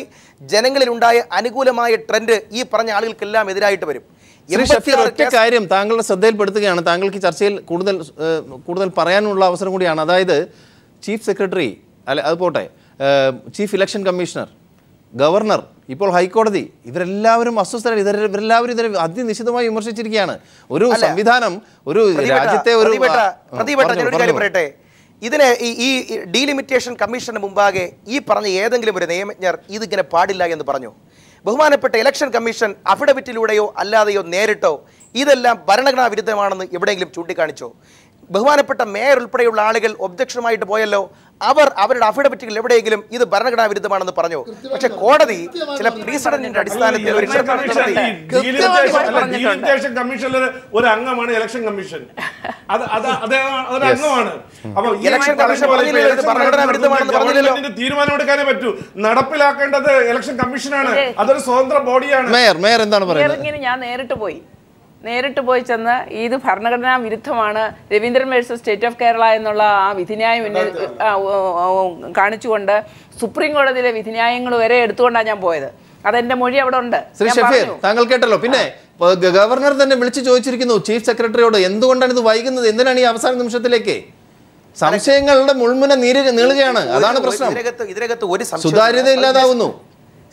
ജനങ്ങളിലുണ്ടായ അനുകൂലമായ ട്രെൻഡ് ഈ പറഞ്ഞ ആളുകൾക്കെല്ലാം എതിരായിട്ട് വരും. ഒറ്റ കാര്യം താങ്കളുടെ ശ്രദ്ധയിൽപ്പെടുത്തുകയാണ്, താങ്കൾക്ക് ചർച്ചയിൽ കൂടുതൽ പറയാനുള്ള അവസരം കൂടിയാണ്. അതായത് ചീഫ് സെക്രട്ടറി, അത് പോട്ടെ, ചീഫ് ഇലക്ഷൻ കമ്മീഷണർ, ഗവർണർ, ഇപ്പോൾ ഹൈക്കോടതി, ഇവരെല്ലാവരും അസ്വസ്ഥരാണ്. ഇവരെല്ലാവരും ഇതിനെ അതിനിശ്ചിതമായി വിമർശിച്ചിരിക്കുകയാണ്. ഒരു സംവിധാനം, ഒരു രാജ്യത്തെ ഒരു പറയട്ടെ, ഇതിന് ഈ ഡീലിമിറ്റേഷൻ കമ്മീഷന് മുമ്പാകെ ഈ പറഞ്ഞ ഏതെങ്കിലും ഒരു നിയമജ്ഞർ ഇതിങ്ങനെ പാടില്ല എന്ന് പറഞ്ഞു? ബഹുമാനപ്പെട്ട ഇലക്ഷൻ കമ്മീഷൻ അഫിഡവിറ്റിലൂടെയോ അല്ലാതെയോ നേരിട്ടോ ഇതെല്ലാം ഭരണഘടനാ വിരുദ്ധമാണെന്ന് എവിടെയെങ്കിലും ചൂണ്ടിക്കാണിച്ചോ? ബഹുമാനപ്പെട്ട മേയർ ഉൾപ്പെടെയുള്ള ആളുകൾ ഒബ്ജക്ഷനുമായിട്ട് പോയല്ലോ. അവരുടെ അഫിഡവിറ്റുകൾ എവിടെയെങ്കിലും ഇത് ഭരണഘടനാ വിരുദ്ധമാണെന്ന് പറഞ്ഞു. പക്ഷെ കോടതി ചില പ്രീസിഡന്റിന്റെ അടിസ്ഥാനത്തിൽ ഒരു ഒരു അംഗമാണ് ഇലക്ഷൻ കമ്മീഷൻ, അംഗമാണ്. അപ്പൊ ഇലക്ഷൻ കമ്മീഷൻ ഭരണഘടനാ വിരുദ്ധമാണെന്ന് പറഞ്ഞില്ലല്ലോ. തീരുമാനമെടുക്കാനേ പറ്റൂ, നടപ്പിലാക്കേണ്ടത് ഇലക്ഷൻ കമ്മീഷനാണ്, അതൊരു സ്വതന്ത്ര ബോഡിയാണ്. മേയർ എന്താണ് പറയുന്നത്? ഞാൻ നേരിട്ട് പോയി ചെന്ന് ഇത് ഭരണഘടനാ വിരുദ്ധമാണ്, Raveendran versus state of Kerala എന്നുള്ള ആ വിധിന്യായം കാണിച്ചുകൊണ്ട് സുപ്രീം കോടതിയിലെ വിധിന്യായങ്ങൾ വരെ എടുത്തുകൊണ്ടാണ് ഞാൻ പോയത്. അതെന്റെ മൊഴി അവിടെ ഉണ്ട്. ശ്രീ ഷഫീർ, താങ്കൾ കേട്ടല്ലോ. പിന്നെ ഗവർണർ തന്നെ വിളിച്ചു ചോദിച്ചിരിക്കുന്നു ചീഫ് സെക്രട്ടറിയോട്, എന്തുകൊണ്ടാണ് ഇത് വൈകുന്നത്, എന്തിനാണ് ഈ അവസാന നിമിഷത്തിലേക്ക്? സംശയങ്ങളുടെ മുൾമുന നീളുകയാണ്, അതാണ് പ്രശ്നം. ഇതിനകത്ത് ഒരു സുതാര്യത ഇല്ലാതാവുന്നു.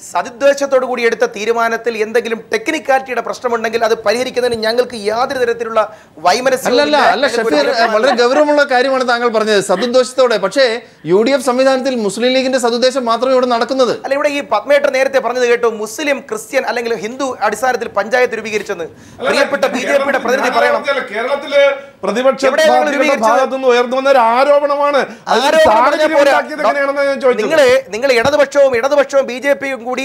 സദുദ്ദേശത്തോടു കൂടി എടുത്ത തീരുമാനത്തിൽ എന്തെങ്കിലും ടെക്നിക്കാലിറ്റിയുടെ പ്രശ്നമുണ്ടെങ്കിൽ അത് പരിഹരിക്കുന്നതിന് ഞങ്ങൾക്ക് യാതൊരു തരത്തിലുള്ള വൈമനസ്യമില്ല. വളരെ ഗൗരവമുള്ള കാര്യമാണ് താങ്കൾ പറഞ്ഞത്, സദുദ്ദേശത്തോടെ. പക്ഷേ UDF സംവിധാനത്തിൽ മുസ്ലിം ലീഗിന്റെ സദുദ്ദേശം മാത്രമേ ഇവിടെ നടക്കുന്നത്. അല്ല, ഇവിടെ ഈ പത്മേട്ടർ നേരത്തെ പറഞ്ഞത് കേട്ടോ, മുസ്ലിം, ക്രിസ്ത്യൻ അല്ലെങ്കിൽ ഹിന്ദു അടിസ്ഥാനത്തിൽ പഞ്ചായത്ത് രൂപീകരിച്ചെന്ന്. പ്രിയപ്പെട്ട BJP-യുടെ പ്രതിനിധി പറയണം. കേരളത്തിലെ പ്രതിപക്ഷ ഭാഗത്തുനിന്ന് ഉയർന്നു വന്ന ഒരു ആരോപണമാണ്. നിങ്ങൾ ഇടതുപക്ഷവും BJP-യും കൂടി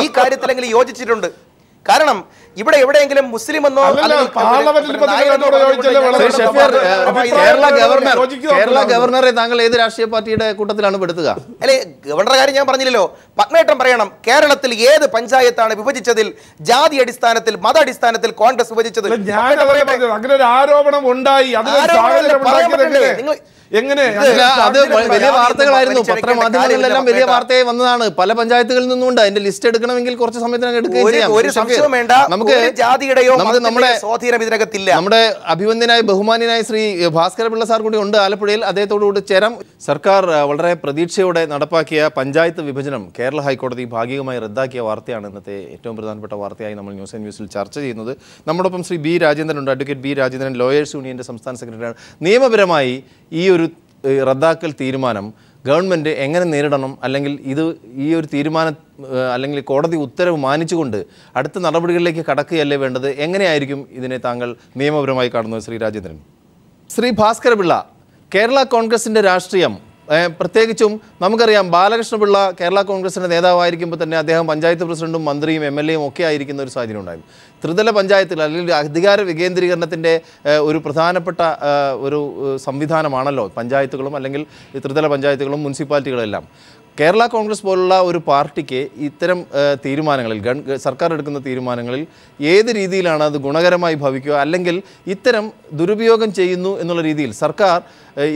ഈ കാര്യത്തിലെങ്കിലും യോജിച്ചിട്ടുണ്ട്. കാരണം ഇവിടെ എവിടെയെങ്കിലും മുസ്ലിം എന്നോ കേരള ഗവർണറെ താങ്കൾ ഏത് രാഷ്ട്രീയ പാർട്ടിയുടെ കൂട്ടത്തിലാണ് പെടുത്തുക? അല്ലെ, ഗവർണറുടെ കാര്യം ഞാൻ പറഞ്ഞില്ലല്ലോ. പത്മേട്ടം പറയണം, കേരളത്തിൽ ഏത് പഞ്ചായത്താണ് വിഭജിച്ചതിൽ ജാതി അടിസ്ഥാനത്തിൽ, മത അടിസ്ഥാനത്തിൽ കോൺഗ്രസ് വിഭജിച്ചത്? അങ്ങനെ ഒരു ആരോപണം ഉണ്ടായി, എങ്ങനെ അത് വലിയ വാർത്തകളായിരുന്നു. പത്രമാധ്യമങ്ങളിലെല്ലാം വലിയ വാർത്തയായി വന്നതാണ്. പല പഞ്ചായത്തുകളിൽ നിന്നുണ്ട്. അതിന്റെ ലിസ്റ്റ് എടുക്കണമെങ്കിൽ കുറച്ച് സമയത്തിനകം എടുക്കുകയും ചെയ്യാം. നമ്മുടെ അഭിവന്ദ്യനായ ബഹുമാന്യനായ ശ്രീ ഭാസ്കര പിള്ള സാർ കൂടി ഉണ്ട് ആലപ്പുഴയിൽ. അദ്ദേഹത്തോടുകൂടി ചേരാം. സർക്കാർ വളരെ പ്രതീക്ഷയോടെ നടപ്പാക്കിയ പഞ്ചായത്ത് വിഭജനം കേരള ഹൈക്കോടതി ഭാഗികമായി റദ്ദാക്കിയ വാർത്തയാണ് ഇന്നത്തെ ഏറ്റവും പ്രധാനപ്പെട്ട വാർത്തയായി നമ്മൾ ന്യൂസ് ആൻഡ് ന്യൂസിൽ ചർച്ച ചെയ്യുന്നത്. നമ്മോടൊപ്പം ശ്രീ ബി രാജേന്ദ്രൻ ഉണ്ട്. അഡ്വക്കേറ്റ് ബി രാജേന്ദ്രൻ ലോയേഴ്സ് യൂണിയന്റെ സംസ്ഥാന സെക്രട്ടറിയാണ്. നിയമപരമായി ഈ ഒരു റദ്ദാക്കൽ തീരുമാനം ഗവൺമെൻറ് എങ്ങനെ നേരിടണം, അല്ലെങ്കിൽ ഈ ഒരു തീരുമാനം അല്ലെങ്കിൽ കോടതി ഉത്തരവ് മാനിച്ചുകൊണ്ട് അടുത്ത നടപടികളിലേക്ക് കടക്കുകയല്ലേ വേണ്ടത്? എങ്ങനെയായിരിക്കും ഇതിനെ താങ്കൾ നിയമപരമായി കാണുന്നത് ശ്രീ രാജേന്ദ്രൻ? ശ്രീ ഭാസ്കര പിള്ള, കേരള കോൺഗ്രസിൻ്റെ രാഷ്ട്രീയം പ്രത്യേകിച്ചും നമുക്കറിയാം, ബാലകൃഷ്ണപിള്ള കേരള കോൺഗ്രസിൻ്റെ നേതാവായിരിക്കുമ്പോൾ തന്നെ അദ്ദേഹം പഞ്ചായത്ത് പ്രസിഡന്റും മന്ത്രിയും MLA യും ഒക്കെ ആയിരിക്കുന്ന ഒരു സാഹചര്യം ഉണ്ടായിരുന്നു. ത്രിതല പഞ്ചായത്തിൽ അല്ലെങ്കിൽ അധികാര വികേന്ദ്രീകരണത്തിൻ്റെ ഒരു പ്രധാനപ്പെട്ട ഒരു സംവിധാനമാണല്ലോ പഞ്ചായത്തുകളും അല്ലെങ്കിൽ ത്രിതല പഞ്ചായത്തുകളും മുനിസിപ്പാലിറ്റികളും എല്ലാം. കേരള കോൺഗ്രസ് പോലുള്ള ഒരു പാർട്ടിക്ക് ഇത്തരം തീരുമാനങ്ങളിൽ സർക്കാർ എടുക്കുന്ന തീരുമാനങ്ങളിൽ ഏത് രീതിയിലാണ് അത് ഗുണകരമായി ഭവിക്കുക, അല്ലെങ്കിൽ ഇത്തരം ദുരുപയോഗം ചെയ്യുന്നു എന്നുള്ള രീതിയിൽ സർക്കാർ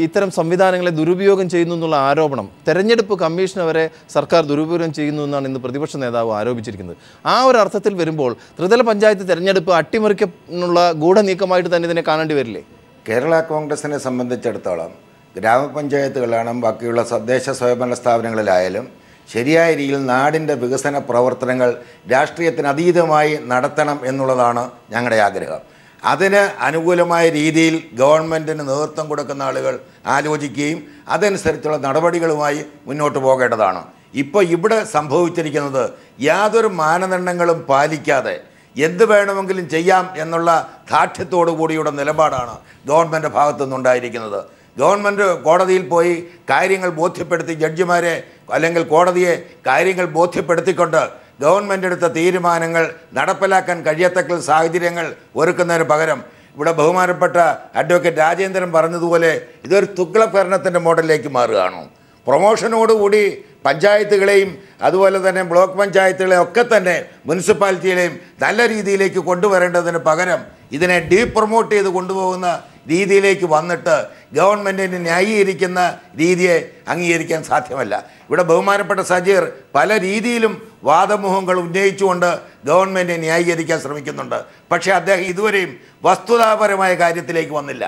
ഇത്തരം സംവിധാനങ്ങളെ ദുരുപയോഗം ചെയ്യുന്നു എന്നുള്ള ആരോപണം തെരഞ്ഞെടുപ്പ് കമ്മീഷനെ വരെ സർക്കാർ ദുരുപയോഗം ചെയ്യുന്നു എന്നാണ് ഇന്ന് പ്രതിപക്ഷ നേതാവ് ആരോപിച്ചിരിക്കുന്നത്. ആ ഒരു അർത്ഥത്തിൽ വരുമ്പോൾ ത്രിതല പഞ്ചായത്ത് തെരഞ്ഞെടുപ്പ് അട്ടിമറിക്കാനുള്ള ഗൂഢനീക്കമായിട്ട് തന്നെ ഇതിനെ കാണേണ്ടി വരില്ലേ? കേരള കോൺഗ്രസിനെ സംബന്ധിച്ചിടത്തോളം ഗ്രാമപഞ്ചായത്തുകളാണ് ബാക്കിയുള്ള തദ്ദേശ സ്വയംഭരണ സ്ഥാപനങ്ങളിലായാലും ശരിയായ രീതിയിൽ നാടിൻ്റെ വികസന പ്രവർത്തനങ്ങൾ രാഷ്ട്രീയത്തിന് അതീതമായി നടത്തണം എന്നുള്ളതാണ് ഞങ്ങളുടെ ആഗ്രഹം. അതിന് അനുകൂലമായ രീതിയിൽ ഗവൺമെൻറ്റിന് നേതൃത്വം കൊടുക്കുന്ന ആളുകൾ ആലോചിക്കുകയും അതനുസരിച്ചുള്ള നടപടികളുമായി മുന്നോട്ട് പോകേണ്ടതാണ്. ഇപ്പോൾ ഇവിടെ സംഭവിച്ചിരിക്കുന്നത് യാതൊരു മാനദണ്ഡങ്ങളും പാലിക്കാതെ എന്ത് വേണമെങ്കിലും ചെയ്യാം എന്നുള്ള ദാർഢ്യത്തോടു കൂടിയുള്ള നിലപാടാണ് ഗവൺമെൻറ് ഭാഗത്തു നിന്നുണ്ടായിരിക്കുന്നത്. ഗവൺമെൻറ് കോടതിയിൽ പോയി കാര്യങ്ങൾ ബോധ്യപ്പെടുത്തി, ജഡ്ജിമാരെ അല്ലെങ്കിൽ കോടതിയെ കാര്യങ്ങൾ ബോധ്യപ്പെടുത്തിക്കൊണ്ട് ഗവൺമെൻറ് എടുത്ത തീരുമാനങ്ങൾ നടപ്പിലാക്കാൻ കഴിയത്തക്ക സാഹചര്യങ്ങൾ ഒരുക്കുന്നതിന് പകരം ഇവിടെ ബഹുമാനപ്പെട്ട അഡ്വക്കേറ്റ് രാജേന്ദ്രൻ പറഞ്ഞതുപോലെ ഇതൊരു തുഗ്ലക് ഭരണത്തിൻ്റെ മോഡലിലേക്ക് മാറുകയാണോ? പ്രൊമോഷനോടുകൂടി പഞ്ചായത്തുകളെയും അതുപോലെ തന്നെ ബ്ലോക്ക് പഞ്ചായത്തുകളെയും ഒക്കെ തന്നെ മുനിസിപ്പാലിറ്റികളെയും നല്ല രീതിയിലേക്ക് കൊണ്ടുവരേണ്ടതിന് പകരം ഇതിനെ ഡീപ്രൊമോട്ട് ചെയ്ത് കൊണ്ടുപോകുന്ന രീതിയിലേക്ക് വന്നിട്ട് ഗവൺമെൻറ്റിന് ന്യായീകരിക്കുന്ന രീതിയെ അംഗീകരിക്കാൻ സാധ്യമല്ല. ഇവിടെ ബഹുമാനപ്പെട്ട സജീർ പല രീതിയിലും വാദമുഖങ്ങൾ ഉന്നയിച്ചുകൊണ്ട് ഗവൺമെൻറ്റിനെ ന്യായീകരിക്കാൻ ശ്രമിക്കുന്നുണ്ട്. പക്ഷേ അദ്ദേഹം ഇതുവരെയും വസ്തുതാപരമായ കാര്യത്തിലേക്ക് വന്നില്ല.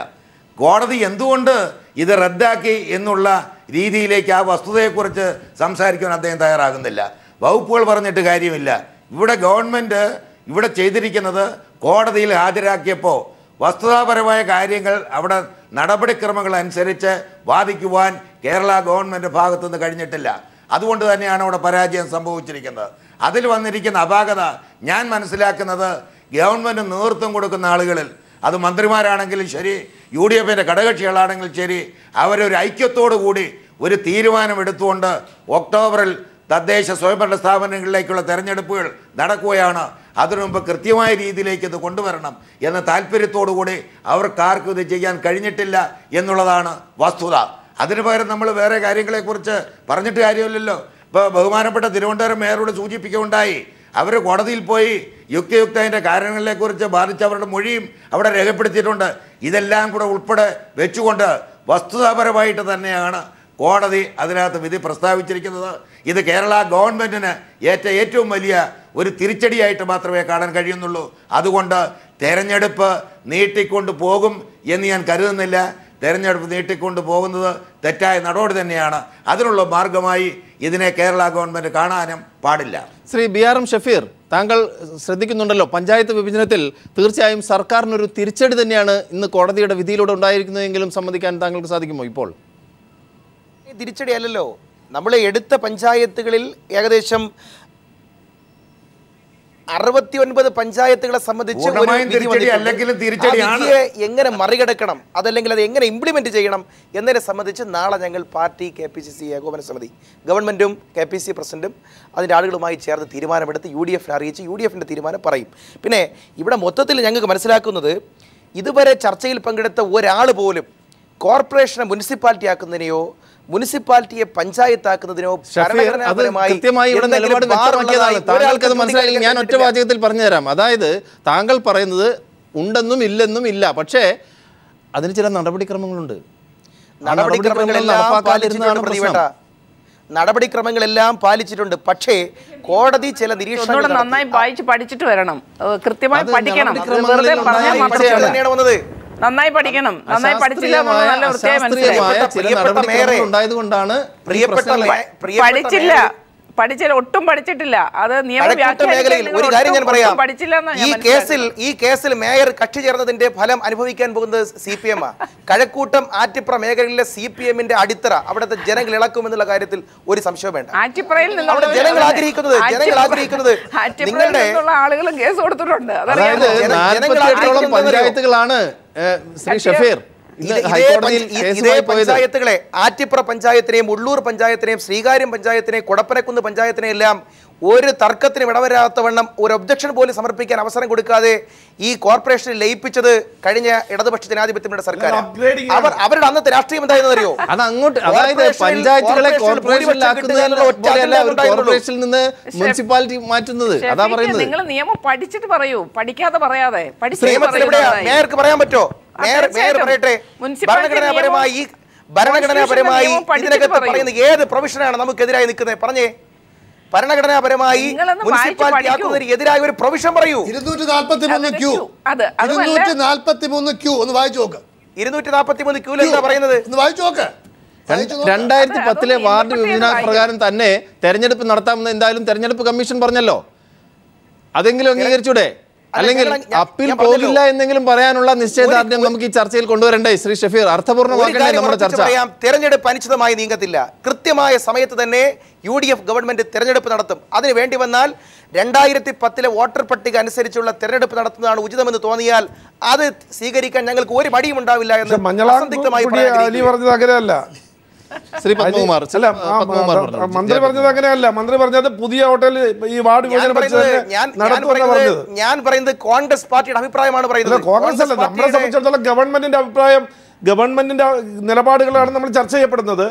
കോടതി എന്തുകൊണ്ട് ഇത് റദ്ദാക്കി എന്നുള്ള രീതിയിലേക്ക് ആ വസ്തുതയെക്കുറിച്ച് സംസാരിക്കാൻ അദ്ദേഹം തയ്യാറാകുന്നില്ല. വകുപ്പുകൾ പറഞ്ഞിട്ട് കാര്യമില്ല. ഇവിടെ ഗവൺമെൻറ് ഇവിടെ ചെയ്തിരിക്കുന്നത് കോടതിയിൽ ഹാജരാക്കിയപ്പോൾ വസ്തുതാപരമായ കാര്യങ്ങൾ അവിടെ നടപടിക്രമങ്ങൾ അനുസരിച്ച് വാദിക്കുവാൻ കേരള ഗവൺമെൻറ് ഭാഗത്തുനിന്ന് കഴിഞ്ഞിട്ടില്ല. അതുകൊണ്ട് തന്നെയാണ് അവിടെ പരാജയം സംഭവിച്ചിരിക്കുന്നത്. അതിൽ വന്നിരിക്കുന്ന അപാകത ഞാൻ മനസ്സിലാക്കുന്നത് ഗവൺമെൻറ് നേതൃത്വം കൊടുക്കുന്ന ആളുകളിൽ, അത് മന്ത്രിമാരാണെങ്കിലും ശരി, UDFൻ്റെ ഘടകകക്ഷികളാണെങ്കിലും ശരി, അവരൊരു ഐക്യത്തോടു കൂടി ഒരു തീരുമാനമെടുത്തുകൊണ്ട് ഒക്ടോബറിൽ തദ്ദേശ സ്വയംഭരണ സ്ഥാപനങ്ങളിലേക്കുള്ള തെരഞ്ഞെടുപ്പുകൾ നടക്കുകയാണ്. അതിനു മുമ്പ് കൃത്യമായ രീതിയിലേക്ക് ഇത് കൊണ്ടുവരണം എന്ന താല്പര്യത്തോടുകൂടി അവർക്കാർക്കും ഇത് ചെയ്യാൻ കഴിഞ്ഞിട്ടില്ല എന്നുള്ളതാണ് വസ്തുത. അതിന് പകരം നമ്മൾ വേറെ കാര്യങ്ങളെക്കുറിച്ച് പറഞ്ഞിട്ട് കാര്യമില്ലല്ലോ. ഇപ്പോൾ ബഹുമാനപ്പെട്ട തിരുവനന്തപുരം മേയറോട് സൂചിപ്പിക്കുകയുണ്ടായി, അവർ കോടതിയിൽ പോയി യുക്തിയുക്തതിൻ്റെ കാരണങ്ങളെക്കുറിച്ച് ബാധിച്ചവരുടെ മൊഴിയും അവിടെ രേഖപ്പെടുത്തിയിട്ടുണ്ട്. ഇതെല്ലാം കൂടെ ഉൾപ്പെടെ വെച്ചുകൊണ്ട് വസ്തുതാപരമായിട്ട് തന്നെയാണ് കോടതി അതിനകത്ത് വിധി പ്രസ്താവിച്ചിരിക്കുന്നത്. ഇത് കേരള ഗവൺമെൻറ്റിന് ഏറ്റവും വലിയ ഒരു തിരിച്ചടിയായിട്ട് മാത്രമേ കാണാൻ കഴിയുന്നുള്ളൂ. അതുകൊണ്ട് തെരഞ്ഞെടുപ്പ് നീട്ടിക്കൊണ്ട് പോകും എന്ന് ഞാൻ കരുതുന്നില്ല. തെരഞ്ഞെടുപ്പ് നീട്ടിക്കൊണ്ട് പോകുന്നത് തെറ്റായ നടപടി തന്നെയാണ്. അതിനുള്ള മാർഗമായി ഇതിനെ കേരള ഗവൺമെൻറ് കാണാനും പാടില്ല. ശ്രീ BRM ഷഫീർ, താങ്കൾ ശ്രദ്ധിക്കുന്നുണ്ടല്ലോ, പഞ്ചായത്ത് വിഭജനത്തിൽ തീർച്ചയായും സർക്കാരിനൊരു തിരിച്ചടി തന്നെയാണ് ഇന്ന് കോടതിയുടെ വിധിയിലൂടെ ഉണ്ടായിരിക്കുന്നതെങ്കിലും സമ്മതിക്കാൻ താങ്കൾക്ക് സാധിക്കുമോ? ഇപ്പോൾ തിരിച്ചടി അല്ലല്ലോ, നമ്മൾ എടുത്ത പഞ്ചായത്തുകളിൽ ഏകദേശം 69 പഞ്ചായത്തുകളെ സംബന്ധിച്ച് എങ്ങനെ മറികടക്കണം, അതല്ലെങ്കിൽ അത് എങ്ങനെ ഇംപ്ലിമെന്റ് ചെയ്യണം എന്നതിനെ സംബന്ധിച്ച് നാളെ ഞങ്ങൾ പാർട്ടി KPCC ഏകോപന സമിതി ഗവൺമെന്റും KPCC പ്രസിഡന്റും അതിൻ്റെ ആളുകളുമായി ചേർന്ന് തീരുമാനമെടുത്ത് UDFനെ അറിയിച്ച് UDFൻ്റെ തീരുമാനം പറയും. പിന്നെ ഇവിടെ മൊത്തത്തിൽ ഞങ്ങൾക്ക് മനസ്സിലാക്കുന്നത്, ഇതുവരെ ചർച്ചയിൽ പങ്കെടുത്ത ഒരാൾ പോലും കോർപ്പറേഷനെ മുനിസിപ്പാലിറ്റി ആക്കുന്നതിനെയോ മുനിസിപ്പാലിറ്റിയെ പഞ്ചായത്താക്കുന്നതിനോ ഞാൻ ഒറ്റ വാചകത്തിൽ പറഞ്ഞുതരാം. അതായത് താങ്കൾ പറയുന്നത് ഉണ്ടെന്നും ഇല്ലെന്നും ഇല്ല, പക്ഷേ അതിന് ചില നടപടിക്രമങ്ങളുണ്ട്. നടപടിക്രമങ്ങളെല്ലാം പാലിച്ചിട്ടുണ്ട്. പക്ഷേ കോടതി ചില നിരീക്ഷണങ്ങൾ നന്നായി വായിച്ച് പഠിച്ചിട്ട് വരണം, കൃത്യമായി പഠിക്കണം. വെറുതെ പറഞ്ഞാൽ വന്നത് നന്നായി പഠിക്കണം. നന്നായി പഠിച്ചില്ല നല്ല വൃത്തിയായി ഉണ്ടായതുകൊണ്ടാണ് പഠിച്ചില്ല, ഒട്ടും പഠിച്ചിട്ടില്ല. അത് മേഖലയിൽ ഒരു കാര്യം ഞാൻ പറയാം, ഈ കേസിൽ മേയർ കക്ഷി ചേർന്നതിന്റെ ഫലം അനുഭവിക്കാൻ പോകുന്നത് CPM. കഴക്കൂട്ടം ആറ്റിപ്ര മേഖലയിലെ CPM-ന്റെ അടിത്തറ അവിടുത്തെ ജനങ്ങൾ ഇളക്കുമെന്നുള്ള കാര്യത്തിൽ ഒരു സംശയം വേണ്ട. ജനങ്ങൾ ആഗ്രഹിക്കുന്നത് നിങ്ങളുടെ ആളുകളും കേസ് കൊടുത്തിട്ടുണ്ട്. പഞ്ചായത്തുകളാണ് ശ്രീ ഷഫീർ ഇതേ പഞ്ചായത്തുകളെ, ആറ്റിപ്ര പഞ്ചായത്തിനെയും ഉള്ളൂർ പഞ്ചായത്തിനെയും ശ്രീകാര്യം പഞ്ചായത്തിനെയും കൊടപ്പനക്കുന്ന് പഞ്ചായത്തിനെയും എല്ലാം ഒരു തർക്കത്തിനും ഇടവരാത്തവണ്ണം ഒരു ഒബ്ജക്ഷൻ പോലും സമർപ്പിക്കാൻ അവസരം കൊടുക്കാതെ ഈ കോർപ്പറേഷനിൽ ലയിപ്പിച്ചത് കഴിഞ്ഞ ഇടതുപക്ഷ ജനാധിപത്യങ്ങളുടെ സർക്കാർ. അവരുടെ അന്നത്തെ രാഷ്ട്രീയം എന്തായെന്ന് അറിയോ? നിങ്ങൾ നിയമം പഠിച്ചിട്ട് പറയൂ, പഠിക്കാതെ പറയാതെ. മേയർക്ക് പറയാൻ പറ്റോ? മേയർ പറയട്ടെ, ഭരണഘടനാപരമായി ഇതിനകത്ത് പറയുന്ന ഏത് പ്രൊവിഷനാണ് നമുക്കെതിരായി നിൽക്കുന്നത്? പറഞ്ഞേ, ഭരണഘടനാപരമായി മുനിസിപ്പാലിറ്റി ആക്കുന്നതിന് എതിരായ ഒരു പ്രൊവിഷൻ പറയൂ. 243 Q ഒന്ന് വായിച്ചു നോക്ക്. 243 Q എന്താ പറയുന്നത്? ഒന്ന് വായിച്ചു നോക്ക്. 2010 വാർഡ് വിഭജന പ്രകാരം തന്നെ തെരഞ്ഞെടുപ്പ് നടത്താമെന്ന് എന്തായാലും തെരഞ്ഞെടുപ്പ് കമ്മീഷൻ പറഞ്ഞല്ലോ. അതെങ്കിലും അംഗീകരിച്ചൂടെ? അല്ലെങ്കിൽ അപ്പീൽ പോകില്ല എന്നെങ്കിലും പറയാനുള്ള നിശ്ചയദാർഢ്യം നമുക്ക് ഈ ചർച്ചയിൽ കൊണ്ടുവരണ്ടേ ശ്രീ ഷഫീർ? അർത്ഥപൂർണ്ണമാക്കണ്ടേ നമ്മുടെ ചർച്ച? തെരഞ്ഞെടുപ്പ് അനിശ്ചിതമായി നീങ്ങത്തില്ല. കൃത്യമായ സമയത്ത് തന്നെ UDF ഗവൺമെന്റ് തെരഞ്ഞെടുപ്പ് നടത്തും. അതിന് വേണ്ടി വന്നാൽ 2010 വോട്ടർ പട്ടിക അനുസരിച്ചുള്ള തെരഞ്ഞെടുപ്പ് നടത്തുന്നതാണ് ഉചിതമെന്ന് തോന്നിയാൽ അത് സ്വീകരിക്കാൻ ഞങ്ങൾക്ക് ഒരു മടിയും ഉണ്ടാവില്ല എന്ന് അസന്ദിഗ്ധമായി ശ്രീ പത്മകുമാർ. മന്ത്രി പറഞ്ഞത് അങ്ങനെയല്ല. മന്ത്രി പറഞ്ഞത് പുതിയ ഹോട്ടൽ ഈ വാർഡ് ഞാൻ പറയുന്നത് കോൺഗ്രസ് പാർട്ടിയുടെ അഭിപ്രായമാണ് പറയുന്നത്. കോൺഗ്രസ് അല്ല, നമ്മളെ സംബന്ധിച്ചിടത്തോളം ഗവൺമെന്റിന്റെ അഭിപ്രായം, ഗവൺമെന്റിന്റെ നിലപാടുകളാണ് നമ്മൾ ചർച്ച ചെയ്യപ്പെടുന്നത്.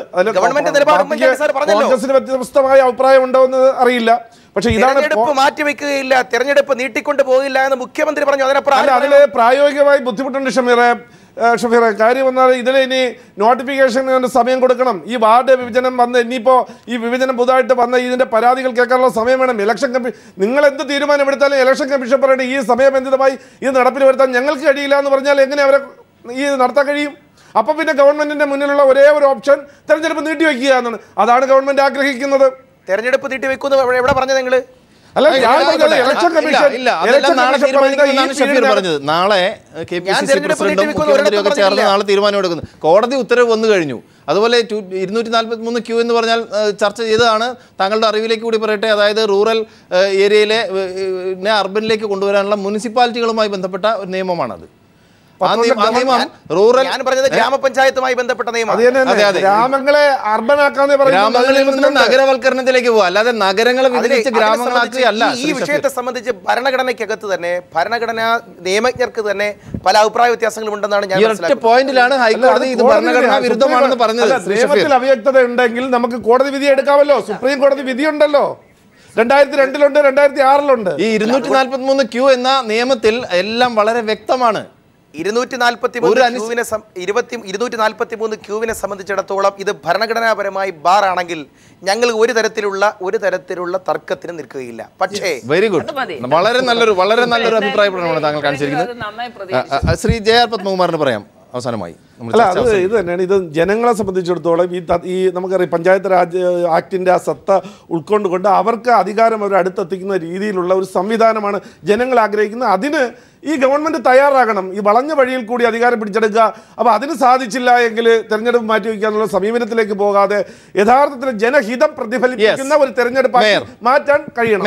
കോൺഗ്രസിന് വ്യത്യസ്തമായ അഭിപ്രായം ഉണ്ടോ എന്ന് അറിയില്ല. പക്ഷെ ഇതാണ് മാറ്റിവെക്കുകയില്ല, തെരഞ്ഞെടുപ്പ് നീട്ടിക്കൊണ്ടു പോകില്ല എന്ന് മുഖ്യമന്ത്രി പറഞ്ഞു. അതില് പ്രായോഗികമായി ബുദ്ധിമുട്ടുണ്ട് ഷഫീറെ. കാര്യം വന്നാൽ ഇതിന് ഇനി നോട്ടിഫിക്കേഷൻ സമയം കൊടുക്കണം. ഈ വാർഡ് വിഭജനം വന്ന് ഇനിയിപ്പോൾ ഈ വിഭജനം പുതുതായിട്ട് വന്ന ഇതിന്റെ പരാതികൾ കേൾക്കാനുള്ള സമയം വേണം. ഇലക്ഷൻ കമ്മീഷൻ നിങ്ങൾ എന്ത് തീരുമാനം എടുത്താലും ഇലക്ഷൻ കമ്മീഷൻ പറയേണ്ടത് ഈ സമയബന്ധിതമായി ഇത് നടപ്പിൽ വരുത്താൻ ഞങ്ങൾക്ക് കഴിയില്ല എന്ന് പറഞ്ഞാൽ എങ്ങനെ അവരെ ഈ നടത്താൻ കഴിയും? അപ്പം പിന്നെ ഗവൺമെന്റിന്റെ മുന്നിലുള്ള ഒരേ ഒരു ഓപ്ഷൻ തെരഞ്ഞെടുപ്പ് നീട്ടിവെക്കുക എന്നാണ്. അതാണ് ഗവൺമെന്റ് ആഗ്രഹിക്കുന്നത്. തെരഞ്ഞെടുപ്പ് നീട്ടിവെക്കുന്നത് എവിടെ പറഞ്ഞത് നിങ്ങൾ? നാളെ KPCC പ്രസിഡന്റും മുഖ്യമന്ത്രിയും ഒക്കെ ചേർന്ന് നാളെ തീരുമാനം എടുക്കുന്നു. കോടതി ഉത്തരവ് വന്നു കഴിഞ്ഞു. അതുപോലെ 243 Q എന്ന് പറഞ്ഞാൽ ചർച്ച ചെയ്തതാണ്. താങ്കളുടെ അറിവിലേക്ക് കൂടി പറയട്ടെ, അതായത് റൂറൽ ഏരിയയിലെ അർബനിലേക്ക് കൊണ്ടുവരാനുള്ള മുനിസിപ്പാലിറ്റികളുമായി ബന്ധപ്പെട്ട ഒരു നിയമമാണത്. ഞാൻ പറഞ്ഞത് ഗ്രാമപഞ്ചായത്തുമായി ബന്ധപ്പെട്ട നിയമം. ഗ്രാമങ്ങളെ അർബനാക്കാന്ന് ഗ്രാമങ്ങളിൽ നിന്ന് നഗരവൽക്കരണത്തിലേക്ക് പോകുക, അല്ലാതെ നഗരങ്ങളെ വിഭജിച്ച് ഗ്രാമങ്ങളാക്കുകയല്ല. ഈ വിഷയത്തെ സംബന്ധിച്ച് ഭരണഘടനയ്ക്കകത്ത് തന്നെ ഭരണഘടനാ നിയമജ്ഞർക്ക് തന്നെ പല അഭിപ്രായ വ്യത്യാസങ്ങളും ഉണ്ടെന്നാണ് ഞാൻ മനസ്സിലാക്കുന്നത്. പോയിന്റിലാണ് ഹൈക്കോടതി ഇത് ഭരണഘടനാ വിരുദ്ധമാണെന്ന് പറഞ്ഞത്. നിയമത്തിൽ അവ്യക്തത ഉണ്ടെങ്കിൽ നമുക്ക് കോടതി വിധി എടുക്കാമല്ലോ. സുപ്രീം കോടതി വിധിയുണ്ടല്ലോ, 2002 2006 ഈ 243 Q എന്ന നിയമത്തിൽ എല്ലാം വളരെ വ്യക്തമാണ്. 243 ക്യൂവിനെ സംബന്ധിച്ചിടത്തോളം ഇത് ഭരണഘടനാപരമായി ബാർ ആണെങ്കിൽ ഞങ്ങൾ ഒരു തരത്തിലുള്ള തർക്കത്തിന് നിൽക്കുകയില്ല. പക്ഷേ വെരി ഗുഡ്, വളരെ നല്ലൊരു അഭിപ്രായ പ്രകടനമാണ് താങ്കൾ കാണിച്ചിരിക്കുന്നത്. ശ്രീ JR പത്മകുമാറിന് പറയാം അവസാനമായി. അല്ല, അത് ഇത് തന്നെയാണ്. ഇത് ജനങ്ങളെ സംബന്ധിച്ചിടത്തോളം ഈ നമുക്കറിയാം പഞ്ചായത്ത് രാജ് ആക്ടിൻ്റെ ആ സത്ത ഉൾക്കൊണ്ടുകൊണ്ട് അവർക്ക് അധികാരം അവർ അടുത്തെത്തിക്കുന്ന രീതിയിലുള്ള ഒരു സംവിധാനമാണ് ജനങ്ങൾ ആഗ്രഹിക്കുന്നത്. അതിന് ഈ ഗവൺമെൻറ് തയ്യാറാകണം. ഈ വളഞ്ഞ വഴിയിൽ കൂടി അധികാരം പിടിച്ചെടുക്കുക, അപ്പോൾ അതിന് സാധിച്ചില്ല എങ്കിൽ തെരഞ്ഞെടുപ്പ് മാറ്റിവെക്കാനുള്ള സമീപനത്തിലേക്ക് പോകാതെ യഥാർത്ഥത്തിൽ ജനഹിതം പ്രതിഫലിപ്പിക്കുന്ന ഒരു തെരഞ്ഞെടുപ്പ് മാറ്റാൻ കഴിയണം.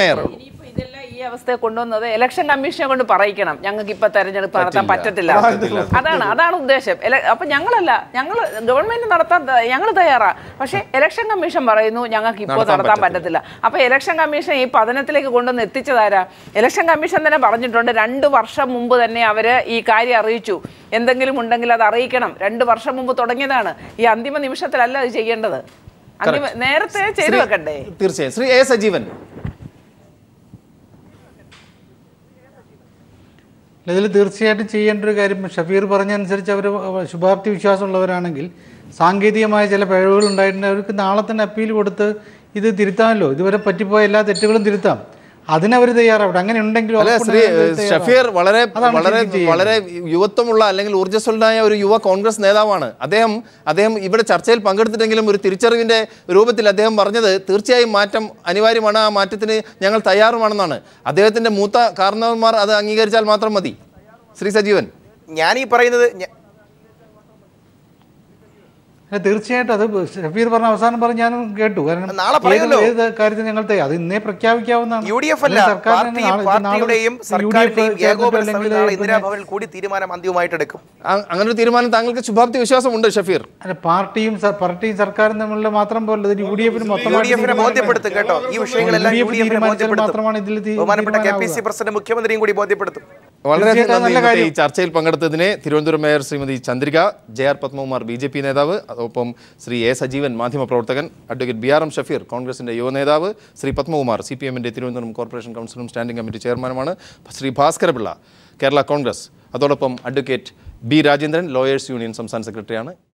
ഈ അവസ്ഥയെ കൊണ്ടുവന്നത് ഇലക്ഷൻ കമ്മീഷനെ കൊണ്ട് പറയിക്കണം, ഞങ്ങൾക്ക് ഇപ്പൊ തെരഞ്ഞെടുപ്പ് നടത്താൻ പറ്റത്തില്ല. അതാണ് ഉദ്ദേശം. അപ്പൊ ഞങ്ങൾ ഗവൺമെന്റ് നടത്താൻ ഞങ്ങൾ തയ്യാറാ, പക്ഷെ ഇലക്ഷൻ കമ്മീഷൻ പറയുന്നു ഞങ്ങൾക്ക് ഇപ്പോൾ നടത്താൻ പറ്റത്തില്ല. അപ്പൊ ഇലക്ഷൻ കമ്മീഷൻ ഈ പതനത്തിലേക്ക് കൊണ്ടുവന്ന് എത്തിച്ചതാരാ? ഇലക്ഷൻ കമ്മീഷൻ തന്നെ പറഞ്ഞിട്ടുണ്ട്, 2 വർഷം മുമ്പ് തന്നെ അവര് ഈ കാര്യം അറിയിച്ചു. എന്തെങ്കിലും ഉണ്ടെങ്കിൽ അത് അറിയിക്കണം. 2 വർഷം മുമ്പ് തുടങ്ങിയതാണ്. ഈ അന്തിമ നിമിഷത്തിലല്ല അത് ചെയ്യേണ്ടത്, നേരത്തെ ചെയ്തു വെക്കണ്ടേ? തീർച്ചയായും. ശ്രീ A സജീവൻ. ഇതിൽ തീർച്ചയായിട്ടും ചെയ്യേണ്ട ഒരു കാര്യം, ഷഫീർ പറഞ്ഞനുസരിച്ച് അവർ ശുഭാപ്തി വിശ്വാസമുള്ളവരാണെങ്കിൽ സാങ്കേതികമായ ചില പിഴവുകൾ ഉണ്ടായിട്ടുണ്ട്. അവർക്ക് നാളെ തന്നെ അപ്പീൽ കൊടുത്ത് ഇത് തിരുത്താമല്ലോ. ഇതുവരെ പറ്റിപ്പോയ എല്ലാ തെറ്റുകളും തിരുത്താം. അതിനവർ തയ്യാറാവട്ടെ. അങ്ങനെ ഉണ്ടെങ്കിൽ അല്ല, ശ്രീ ഷഫീർ വളരെ വളരെ വളരെ യുവത്വമുള്ള അല്ലെങ്കിൽ ഊർജ്ജസ്വലനായ ഒരു യുവ കോൺഗ്രസ് നേതാവാണ്. അദ്ദേഹം ഇവിടെ ചർച്ചയിൽ പങ്കെടുത്തിട്ടെങ്കിലും ഒരു തിരിച്ചറിവിൻ്റെ രൂപത്തിൽ അദ്ദേഹം പറഞ്ഞത് തീർച്ചയായും മാറ്റം അനിവാര്യമാണ്, ആ മാറ്റത്തിന് ഞങ്ങൾ തയ്യാറുമാണെന്നാണ്. അദ്ദേഹത്തിൻ്റെ മൂത്ത കാരണവന്മാർ അത് അംഗീകരിച്ചാൽ മാത്രം മതി. ശ്രീ സജീവൻ, ഞാനീ പറയുന്നത് തീർച്ചയായിട്ടും അത് ഷഫീർ പറഞ്ഞ അവസാനം പറഞ്ഞ് ഞാനും കേട്ടു. കാരണം നാളെ പറയുമല്ലോ. ഏത് കാര്യത്തിൽ ഞങ്ങൾ അത് ഇന്നേ പ്രഖ്യാപിക്കാവുന്നതാണ്. UDF അല്ല, പാർട്ടിയുടെയും സർക്കാരിന്റെയും ഏകോപന സമിതി ഇന്ദിരാഭവനിൽ കൂടി തീരുമാനം അന്തിമമായിട്ട് എടുക്കും. അങ്ങനെ ഒരു തീരുമാനം താങ്കൾക്ക് ശുഭാപ്തി വിശ്വാസമുണ്ട് ഷഫീർ? അല്ല, പാർട്ടിയും സർക്കാരും തമ്മിലുള്ള മാത്രം പോലെ UDF-ന് മൊത്തമായിട്ട് ബോധ്യപ്പെടുത്തും കേട്ടോ. ഈ വിഷയങ്ങളെല്ലാം മാത്രമാണ് ഇതിൽ ബഹുമാനപ്പെട്ട KPC പ്രസിഡന്റ് മുഖ്യമന്ത്രിയും കൂടി ബോധ്യപ്പെടുത്തും. വളരെയധികം നന്ദി ഈ ചർച്ചയിൽ പങ്കെടുത്തതിന്. Thiruvananthapuram mayor Shrimati Chandrika, JR Padmakumar BJP നേതാവ്, അതോടൊപ്പം ശ്രീ A സജീവൻ മാധ്യമപ്രവർത്തകൻ, അഡ്വക്കേറ്റ് BRM ഷഫീർ കോൺഗ്രസിൻ്റെ യുവ നേതാവ്, ശ്രീ പത്മകുമാർ CPM-ന്റെ തിരുവനന്തപുരം കോർപ്പറേഷൻ കൗൺസിലും സ്റ്റാൻഡിംഗ് കമ്മിറ്റി ചെയർമാനുമാണ്, ശ്രീ ഭാസ്കരപിള്ള കേരള കോൺഗ്രസ്, അതോടൊപ്പം advocate B Rajendran lawyers union സംസ്ഥാന സെക്രട്ടറിയാണ്.